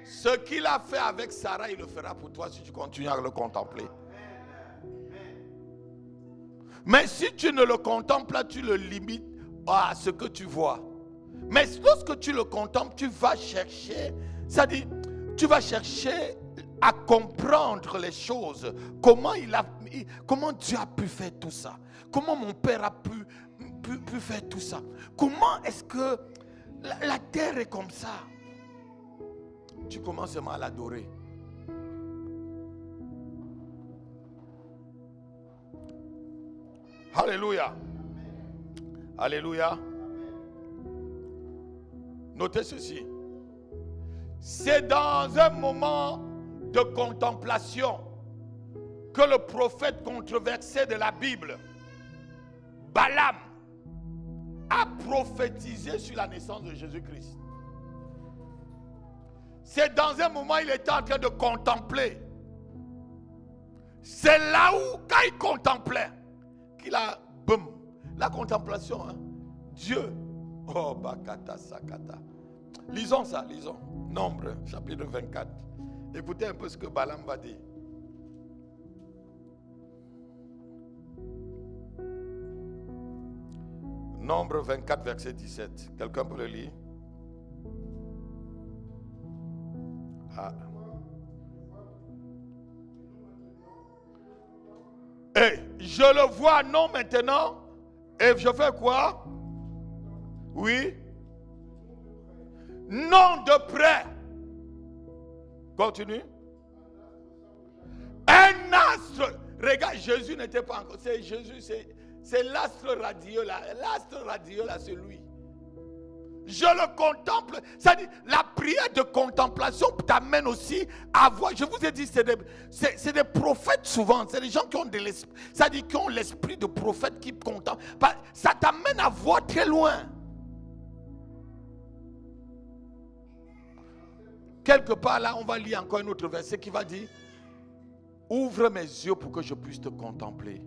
Ce qu'il a fait avec Sarah, il le fera pour toi si tu continues à le contempler. Mais si tu ne le contemples pas, tu le limites à ce que tu vois. Mais lorsque tu le contemples, tu vas chercher, c'est-à-dire, tu vas chercher à comprendre les choses. Comment Dieu a pu faire tout ça? Comment mon père a pu faire tout ça? Comment est-ce que la terre est comme ça? Tu commences à l'adorer. Alléluia. Alléluia. Notez ceci. C'est dans un moment de contemplation que le prophète controversé de la Bible, Balaam, a prophétisé sur la naissance de Jésus-Christ. C'est dans un moment où il était en train de contempler. C'est là où, quand il contemplait, qu'il a, boum, la contemplation, hein, Dieu. Oh, bakata sakata. Lisons ça, lisons. Nombre, chapitre 24. Écoutez un peu ce que Balaam va dire. Nombre 24, verset 17. Quelqu'un peut le lire? Ah. Et je le vois non maintenant. Et je fais quoi? Oui. Non de près. Continue. Un astre. Regarde, Jésus n'était pas encore. C'est Jésus, c'est l'astre radieux là. L'astre radieux là, c'est lui. Je le contemple. C'est-à-dire, la prière de contemplation t'amène aussi à voir. Je vous ai dit, c'est des prophètes souvent. C'est des gens qui ont de l'esprit. C'est-à-dire qui ont l'esprit de prophète qui contemplent. Ça t'amène à voir très loin. Quelque part là, on va lire encore un autre verset qui va dire: ouvre mes yeux pour que je puisse te contempler.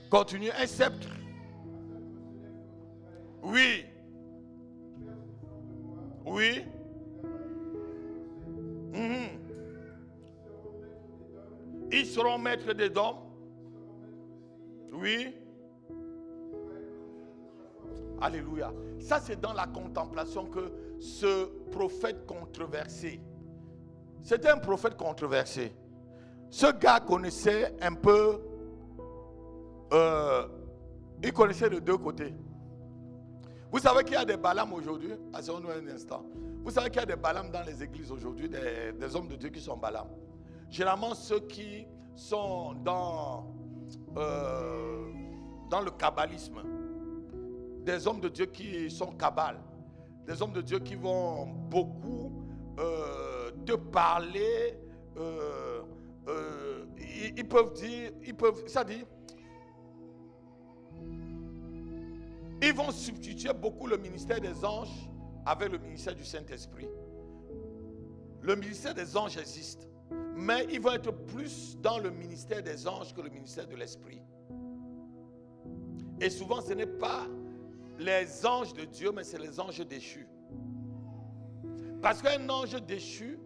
Continue. Un sceptre. Oui. Oui. Ils seront maîtres des hommes. Oui. Alléluia. Ça, c'est dans la contemplation que ce prophète controversé. C'était un prophète controversé. Ce gars connaissait un peu. Il connaissait de deux côtés. Vous savez qu'il y a des Balaam aujourd'hui. Asseyons-nous un instant. Vous savez qu'il y a des Balaam dans les églises aujourd'hui, des hommes de Dieu qui sont Balaam. Généralement, ceux qui sont dans le kabbalisme. Des hommes de Dieu qui sont kabbales. Des hommes de Dieu qui vont beaucoup te parler. Ils peuvent dire, ça dit, ils vont substituer beaucoup le ministère des anges avec le ministère du Saint-Esprit. Le ministère des anges existe, mais ils vont être plus dans le ministère des anges que le ministère de l'Esprit. Et souvent, ce n'est pas les anges de Dieu, mais c'est les anges déchus. Parce qu'un ange déchu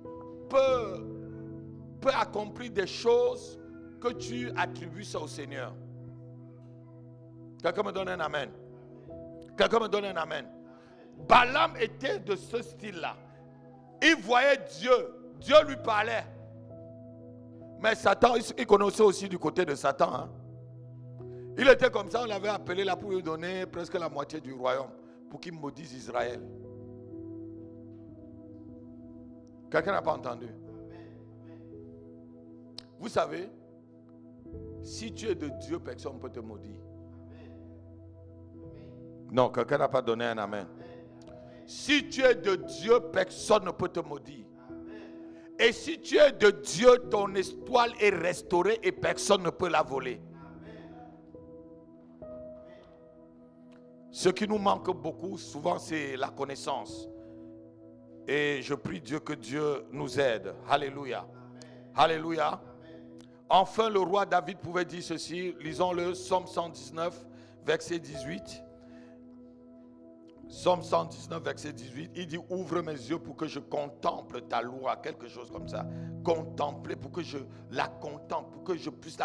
peut accomplir des choses que tu attribues ça au Seigneur. Quelqu'un me donne un amen. Quelqu'un me donne un amen. Balaam était de ce style-là. Il voyait Dieu. Dieu lui parlait. Mais Satan, il connaissait aussi du côté de Satan. Hein? Il était comme ça, on l'avait appelé là pour lui donner presque la moitié du royaume. Pour qu'il maudisse Israël. Quelqu'un n'a pas entendu? Vous savez, si tu es de Dieu, personne ne peut te maudire. Non, quelqu'un n'a pas donné un amen. Si tu es de Dieu, personne ne peut te maudire. Et si tu es de Dieu, ton étoile est restaurée et personne ne peut la voler. Ce qui nous manque beaucoup, souvent, c'est la connaissance. Et je prie Dieu que Dieu nous aide. Alléluia. Alléluia. Enfin, le roi David pouvait dire ceci. Lisons-le, Psaume 119, verset 18. Psaume 119, verset 18. Il dit, ouvre mes yeux pour que je contemple ta loi. Quelque chose comme ça. Contempler, pour que je la contemple, pour que je puisse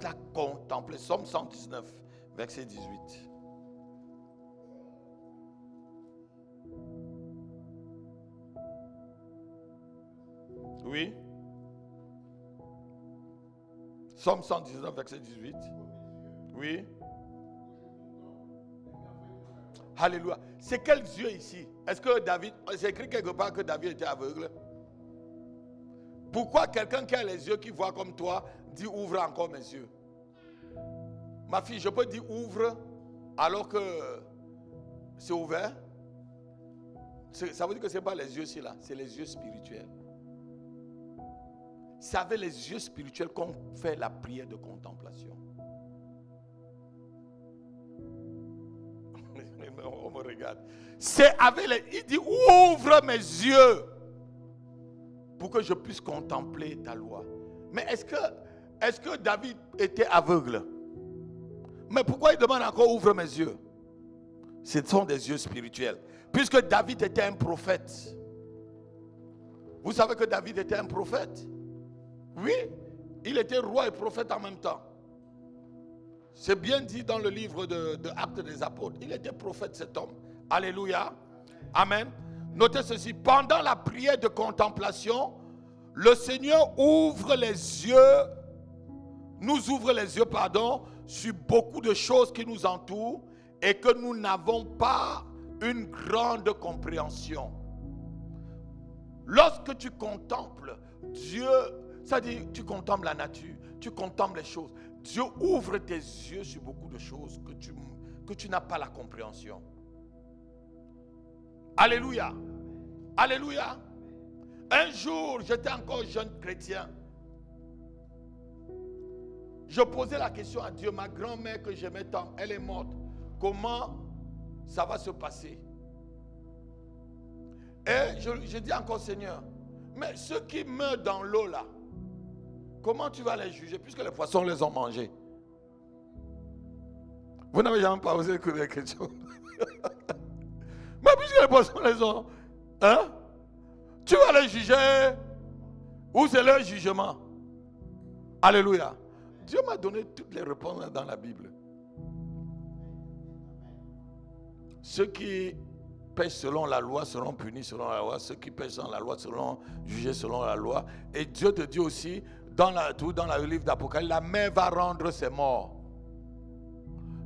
la contempler. Psaume 119, verset 18. Oui. Psaume 119, verset 18. Oui. Alléluia. C'est quels yeux ici? Est-ce que David, c'est écrit quelque part que David était aveugle? Pourquoi quelqu'un qui a les yeux qui voit comme toi dit ouvre encore mes yeux? Ma fille, je peux dire ouvre alors que c'est ouvert? Ça veut dire que ce n'est pas les yeux ici là, c'est les yeux spirituels. C'est avec les yeux spirituels qu'on fait la prière de contemplation. On me regarde. C'est avec les... Il dit ouvre mes yeux pour que je puisse contempler ta loi. Mais est-ce que David était aveugle? Mais pourquoi il demande encore ouvre mes yeux? Ce sont des yeux spirituels. Puisque David était un prophète. Vous savez que David était un prophète? Oui, il était roi et prophète en même temps. C'est bien dit dans le livre de Actes des Apôtres. Il était prophète, cet homme. Alléluia. Amen. Notez ceci. Pendant la prière de contemplation, le Seigneur ouvre les yeux, nous ouvre les yeux, sur beaucoup de choses qui nous entourent et que nous n'avons pas une grande compréhension. Lorsque tu contemples Dieu, c'est-à-dire tu contemples la nature, tu contemples les choses. Dieu ouvre tes yeux sur beaucoup de choses que tu n'as pas la compréhension. Alléluia. Alléluia. Un jour, j'étais encore jeune chrétien. Je posais la question à Dieu, ma grand-mère que j'aimais tant, elle est morte. Comment ça va se passer? Et je dis encore, Seigneur, mais ceux qui meurent dans l'eau là, comment tu vas les juger puisque les poissons les ont mangés? Vous n'avez jamais pas osé écouter les questions. Mais puisque les poissons les ont, hein? Tu vas les juger ou c'est leur jugement? Alléluia. Dieu m'a donné toutes les réponses dans la Bible. Ceux qui pêchent selon la loi seront punis selon la loi. Ceux qui pêchent selon la loi seront jugés selon la loi. Et Dieu te dit aussi, dans le livre d'Apocalypse, la mer va rendre ses morts.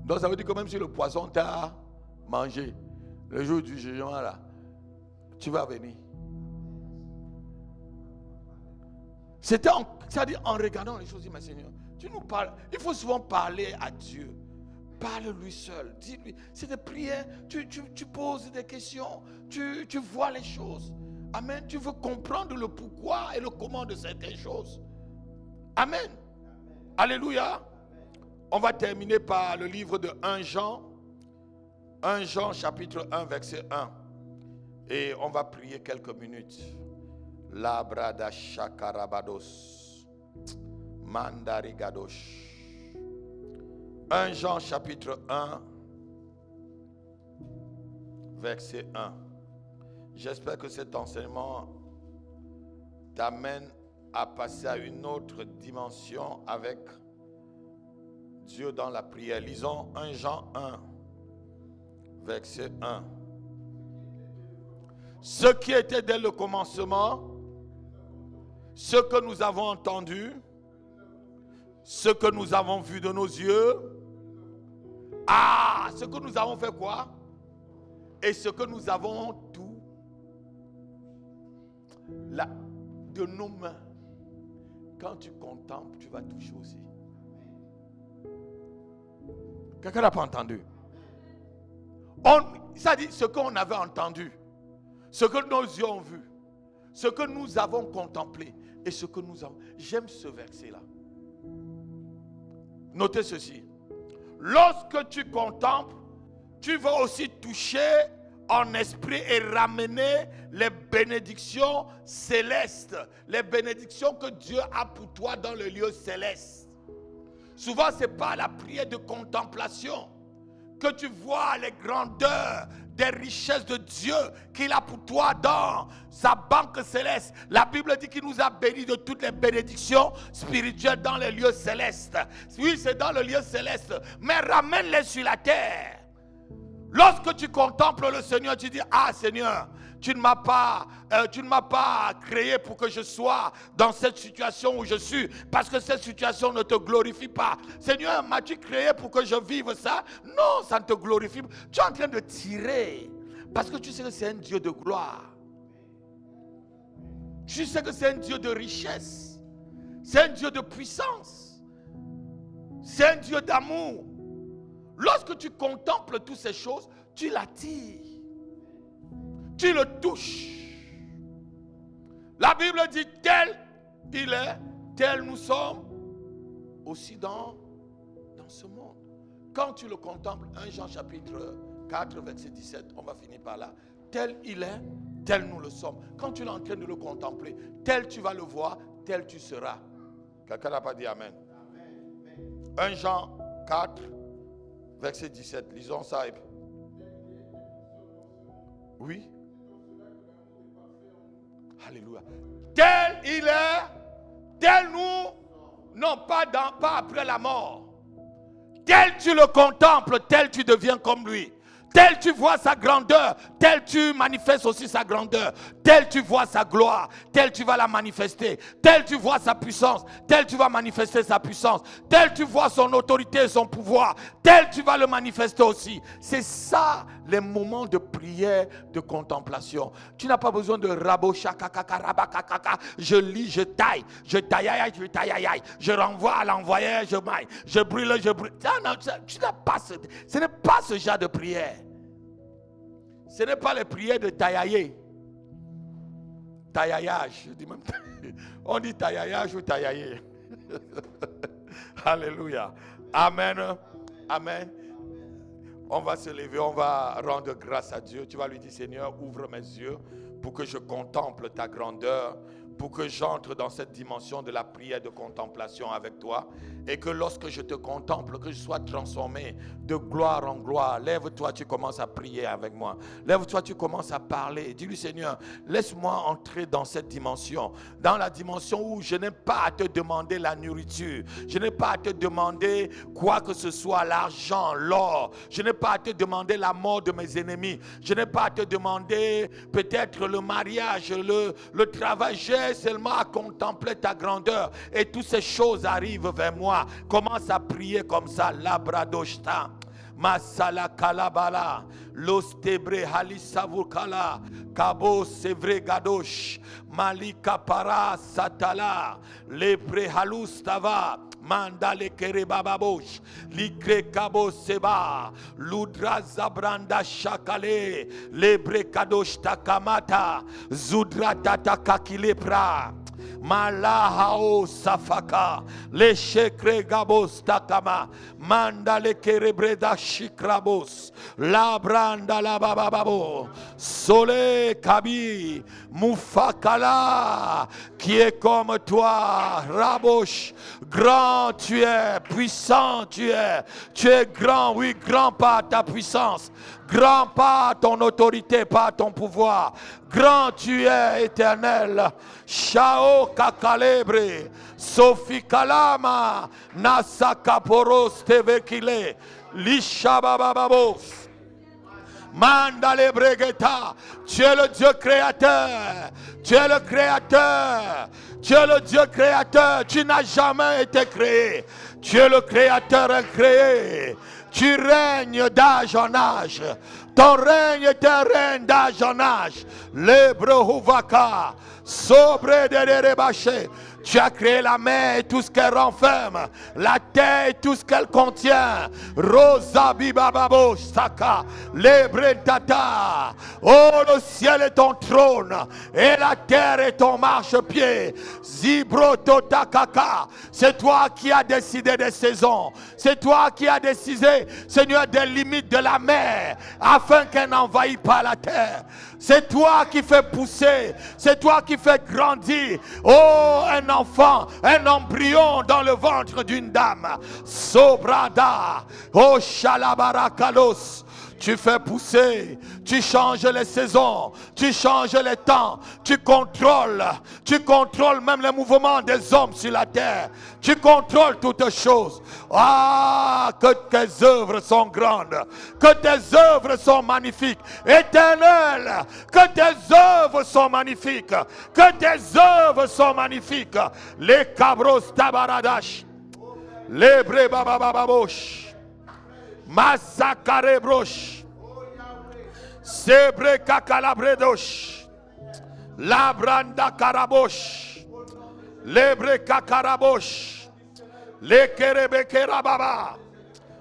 Donc ça veut dire que même si le poisson t'a mangé, le jour du jugement là, tu vas venir. C'est-à-dire en regardant les choses, dit, mais Seigneur, tu nous parles. Il faut souvent parler à Dieu. Parle-lui seul. Dis-lui. C'est des prières. Tu poses des questions. Tu vois les choses. Amen. Tu veux comprendre le pourquoi et le comment de certaines choses. Amen. Alléluia. On va terminer par le livre de 1 Jean. 1 Jean chapitre 1 verset 1. Et on va prier quelques minutes. Labrada shakarabados. Mandarigadosh. 1 Jean chapitre 1 verset 1. J'espère que cet enseignement t'amène à passer à une autre dimension avec Dieu dans la prière. Lisons 1 Jean 1 verset 1. Ce qui était dès le commencement, ce que nous avons entendu, ce que nous avons vu de nos yeux, ce que nous avons fait quoi? Et ce que nous avons tout. de nos mains. Quand tu contemples, tu vas toucher aussi. Quelqu'un n'a pas entendu? Ça dit ce qu'on avait entendu, ce que nos yeux ont vu, ce que nous avons contemplé et ce que nous avons. J'aime ce verset-là. Notez ceci. Lorsque tu contemples, tu vas aussi toucher en esprit et ramener les bénédictions célestes, les bénédictions que Dieu a pour toi dans le lieu céleste. Souvent, ce n'est pas la prière de contemplation que tu vois les grandeurs des richesses de Dieu qu'il a pour toi dans sa banque céleste. La Bible dit qu'il nous a bénis de toutes les bénédictions spirituelles dans les lieux célestes. Oui, c'est dans le lieu céleste, mais ramène-les sur la terre. Lorsque tu contemples le Seigneur, tu dis, ah Seigneur, tu ne m'as pas créé pour que je sois dans cette situation où je suis, parce que cette situation ne te glorifie pas. Seigneur, m'as-tu créé pour que je vive ça? Non, ça ne te glorifie pas. Tu es en train de tirer, parce que tu sais que c'est un Dieu de gloire. Tu sais que c'est un Dieu de richesse. C'est un Dieu de puissance. C'est un Dieu d'amour. Lorsque tu contemples toutes ces choses, tu l'attires. Tu le touches. La Bible dit tel il est, tel nous sommes aussi dans ce monde. Quand tu le contemples, 1 Jean chapitre 4 verset 17, on va finir par là. Tel il est, tel nous le sommes. Quand tu es en train de le contempler, tel tu vas le voir, tel tu seras. Quelqu'un n'a pas dit amen. 1 Jean 4 verset 17, lisons ça. Oui. Alléluia. Tel il est, tel nous, non pas après la mort. Tel tu le contemples, tel tu deviens comme lui. Tel tu vois sa grandeur, tel tu manifestes aussi sa grandeur. Tel tu vois sa gloire, tel tu vas la manifester. Tel tu vois sa puissance, tel tu vas manifester sa puissance. Tel tu vois son autorité et son pouvoir, tel tu vas le manifester aussi. C'est ça les moments de prière, de contemplation. Tu n'as pas besoin de je lis, je taille, je renvoie à l'envoyeur, je maille, je brûle. Tu n'as pas ce n'est pas ce genre de prière. Ce n'est pas les prières de taillailler. Taillage, je dis même. On dit taillage ou taillailler. Alléluia. Amen. Amen. On va se lever, on va rendre grâce à Dieu. Tu vas lui dire, Seigneur, ouvre mes yeux pour que je contemple ta grandeur, pour que j'entre dans cette dimension de la prière de contemplation avec toi, et que lorsque je te contemple, que je sois transformé de gloire en gloire. Lève-toi, tu commences à prier avec moi. Lève-toi, tu commences à parler. Dis-lui, Seigneur, laisse-moi entrer dans cette dimension, dans la dimension où je n'ai pas à te demander la nourriture, je n'ai pas à te demander quoi que ce soit, l'argent, l'or, je n'ai pas à te demander la mort de mes ennemis, je n'ai pas à te demander peut-être le mariage, le travail. J'ai seulement à contempler ta grandeur et toutes ces choses arrivent vers moi. Commence à prier comme ça. Labradoshta Masala kalabala, lostebre halisavukala, kabo sevre gadosh, malika para satala, lepre halustava, mandale kerebababosh, likre kabo seba, ludra zabranda shakale, lebre kadosh takamata, zudra tatakakilebra. Malahao safaka le shekre gabos takama manda le kerebreda shikrabos la branda la bababo sole kabi mufakala qui est comme toi rabosh grand tu es puissant tu es grand oui grand par ta puissance grand par ton autorité par ton pouvoir grand tu es éternel Shao kakalebre Sofi kalama Nasakaporos tevekile Lishabababos Mandale bregeta. Tu es le Dieu créateur. Tu es le créateur. Tu es le Dieu créateur. Tu n'as jamais été créé. Tu es le créateur incréé. Tu règnes d'âge en âge. Ton règne est un règne d'âge en âge. Lebrohuvaka, sobre de rebaché. Tu as créé la mer et tout ce qu'elle renferme, la terre et tout ce qu'elle contient. Rosa bibababo saka, lebretata. Oh, le ciel est ton trône et la terre est ton marchepied. Zibrototakaka. C'est toi qui as décidé des saisons. C'est toi qui as décidé, Seigneur, des limites de la mer afin qu'elle n'envahisse pas la terre. C'est toi qui fais pousser, c'est toi qui fais grandir. Oh, un enfant, un embryon dans le ventre d'une dame. Sobrada, oh Shalabarakalos. Tu fais pousser, tu changes les saisons, tu changes les temps, tu contrôles même les mouvements des hommes sur la terre. Tu contrôles toutes choses. Ah, que tes œuvres sont grandes, que tes œuvres sont magnifiques. Éternel, que tes œuvres sont magnifiques, que tes œuvres sont magnifiques. Les cabros tabaradash, les brebabababosh. Massacre broche, Sebre kakalabredosh, Labranda karabosh, Lebre kakarabosh, Lekerebe kerababa,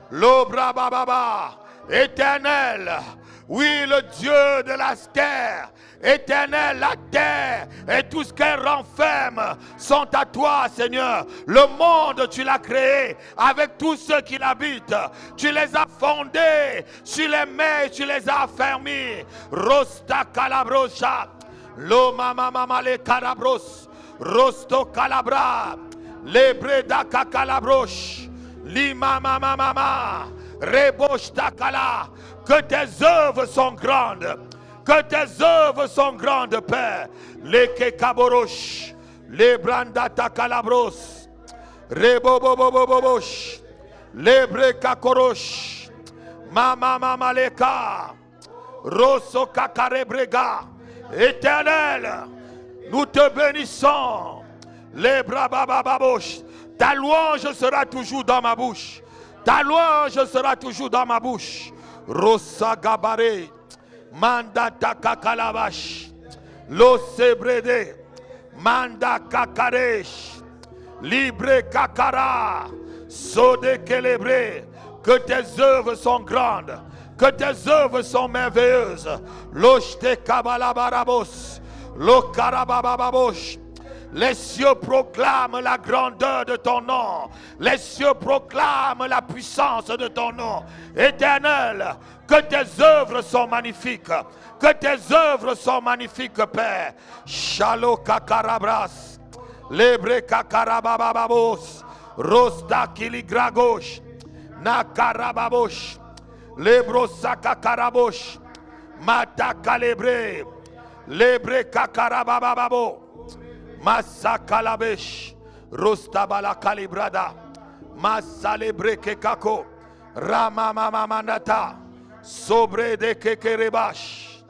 Lobra bababa, Éternel, oui le Dieu de la terre. Éternel, la terre et tout ce qu'elle renferme sont à toi, Seigneur. Le monde, tu l'as créé avec tous ceux qui l'habitent. Tu les as fondés sur les mers, tu les as affermis. Rosta calabrosha, lo mama mama le calabros, rosto calabra, lebreda calabroche, lima mama mama, rebosh takala. Que tes œuvres sont grandes. Que tes œuvres sont grandes, Père. Les kekaborosh, les brandata calabros, rebobobobobobosh, les brekakorosh, mama mama leka, rosso kakarebrega. Éternel, nous te bénissons. Les brabababosh. Ta louange sera toujours dans ma bouche. Ta louange sera toujours dans ma bouche. Rosa gabare. Manda takakalabash, lo sebrede, manda kakaresh, libre kakara, sode kelebre. Que tes œuvres sont grandes, que tes œuvres sont merveilleuses. Loshte kabalabarabos, lo karabababosh. Les cieux proclament la grandeur de ton nom. Les cieux proclament la puissance de ton nom. Éternel, que tes œuvres sont magnifiques. Que tes œuvres sont magnifiques, Père. Shalo kakarabras, lebre kakarabababos, rosta kiligragosh, nakarababosh, lebrosa kakarabosh, mata kalebre, lebre kakarabababo. Massa kalabesh, rostabala kalibrada, massa lebre kekako, rama mama manata, sobre de kekerebash.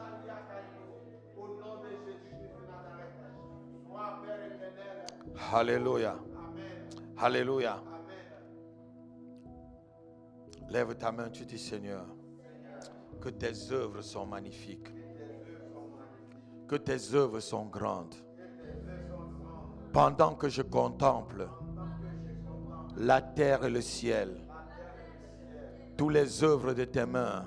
Alléluia. Alléluia. Lève ta main, tu dis Seigneur, que tes œuvres sont magnifiques, que tes œuvres sont grandes. Pendant que je contemple la terre et le ciel, toutes les œuvres de tes mains,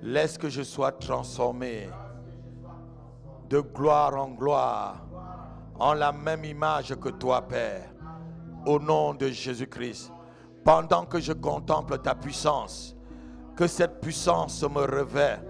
laisse que je sois transformé de gloire en gloire, en la même image que toi, Père, au nom de Jésus-Christ. Pendant que je contemple ta puissance, que cette puissance me revêt.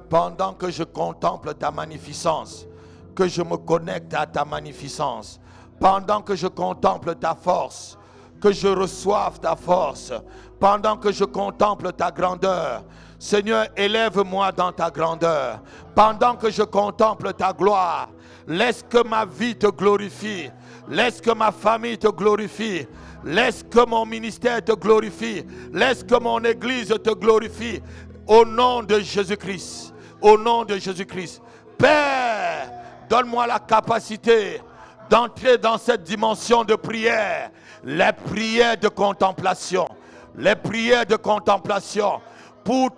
Pendant que je contemple ta magnificence, que je me connecte à ta magnificence. Pendant que je contemple ta force, que je reçoive ta force. Pendant que je contemple ta grandeur, Seigneur, élève-moi dans ta grandeur. Pendant que je contemple ta gloire, laisse que ma vie te glorifie. Laisse que ma famille te glorifie. Laisse que mon ministère te glorifie. Laisse que mon église te glorifie. Au nom de Jésus-Christ. Au nom de Jésus-Christ. Père, donne-moi la capacité d'entrer dans cette dimension de prière. Les prières de contemplation. Les prières de contemplation. pour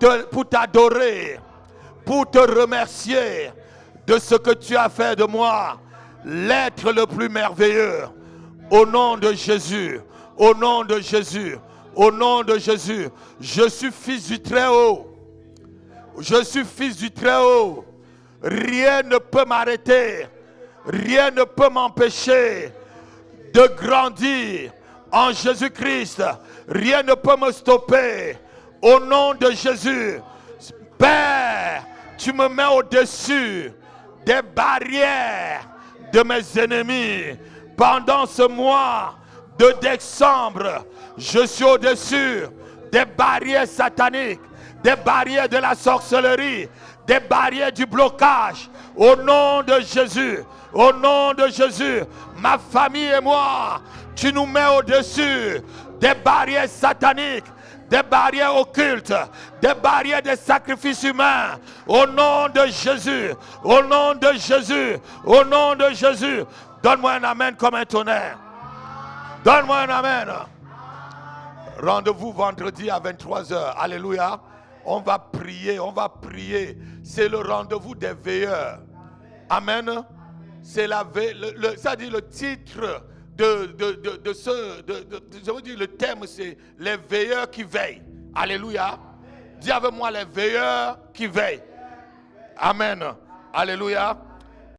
t'adorer, pour te remercier de ce que tu as fait de moi, l'être le plus merveilleux. Au nom de Jésus, au nom de Jésus, au nom de Jésus, je suis fils du Très-Haut. Je suis fils du Très-Haut. Rien ne peut m'arrêter. Rien ne peut m'empêcher de grandir en Jésus-Christ. Rien ne peut me stopper. Au nom de Jésus, Père, tu me mets au-dessus des barrières de mes ennemis. Pendant ce mois de décembre, je suis au-dessus des barrières sataniques, des barrières de la sorcellerie, des barrières du blocage. Au nom de Jésus, au nom de Jésus, ma famille et moi, tu nous mets au-dessus des barrières sataniques, des barrières occultes, des barrières de sacrifices humains. Au nom de Jésus, au nom de Jésus, au nom de Jésus. Donne-moi un amen comme un tonnerre. Donne-moi un amen. Rendez-vous vendredi à 23h. Alléluia. On va prier, on va prier. C'est le rendez-vous des veilleurs. Amen. C'est c'est-à-dire le titre je veux dire le thème, c'est les veilleurs qui veillent. Alléluia. Dis avec moi, les veilleurs qui veillent. Amen. Alléluia.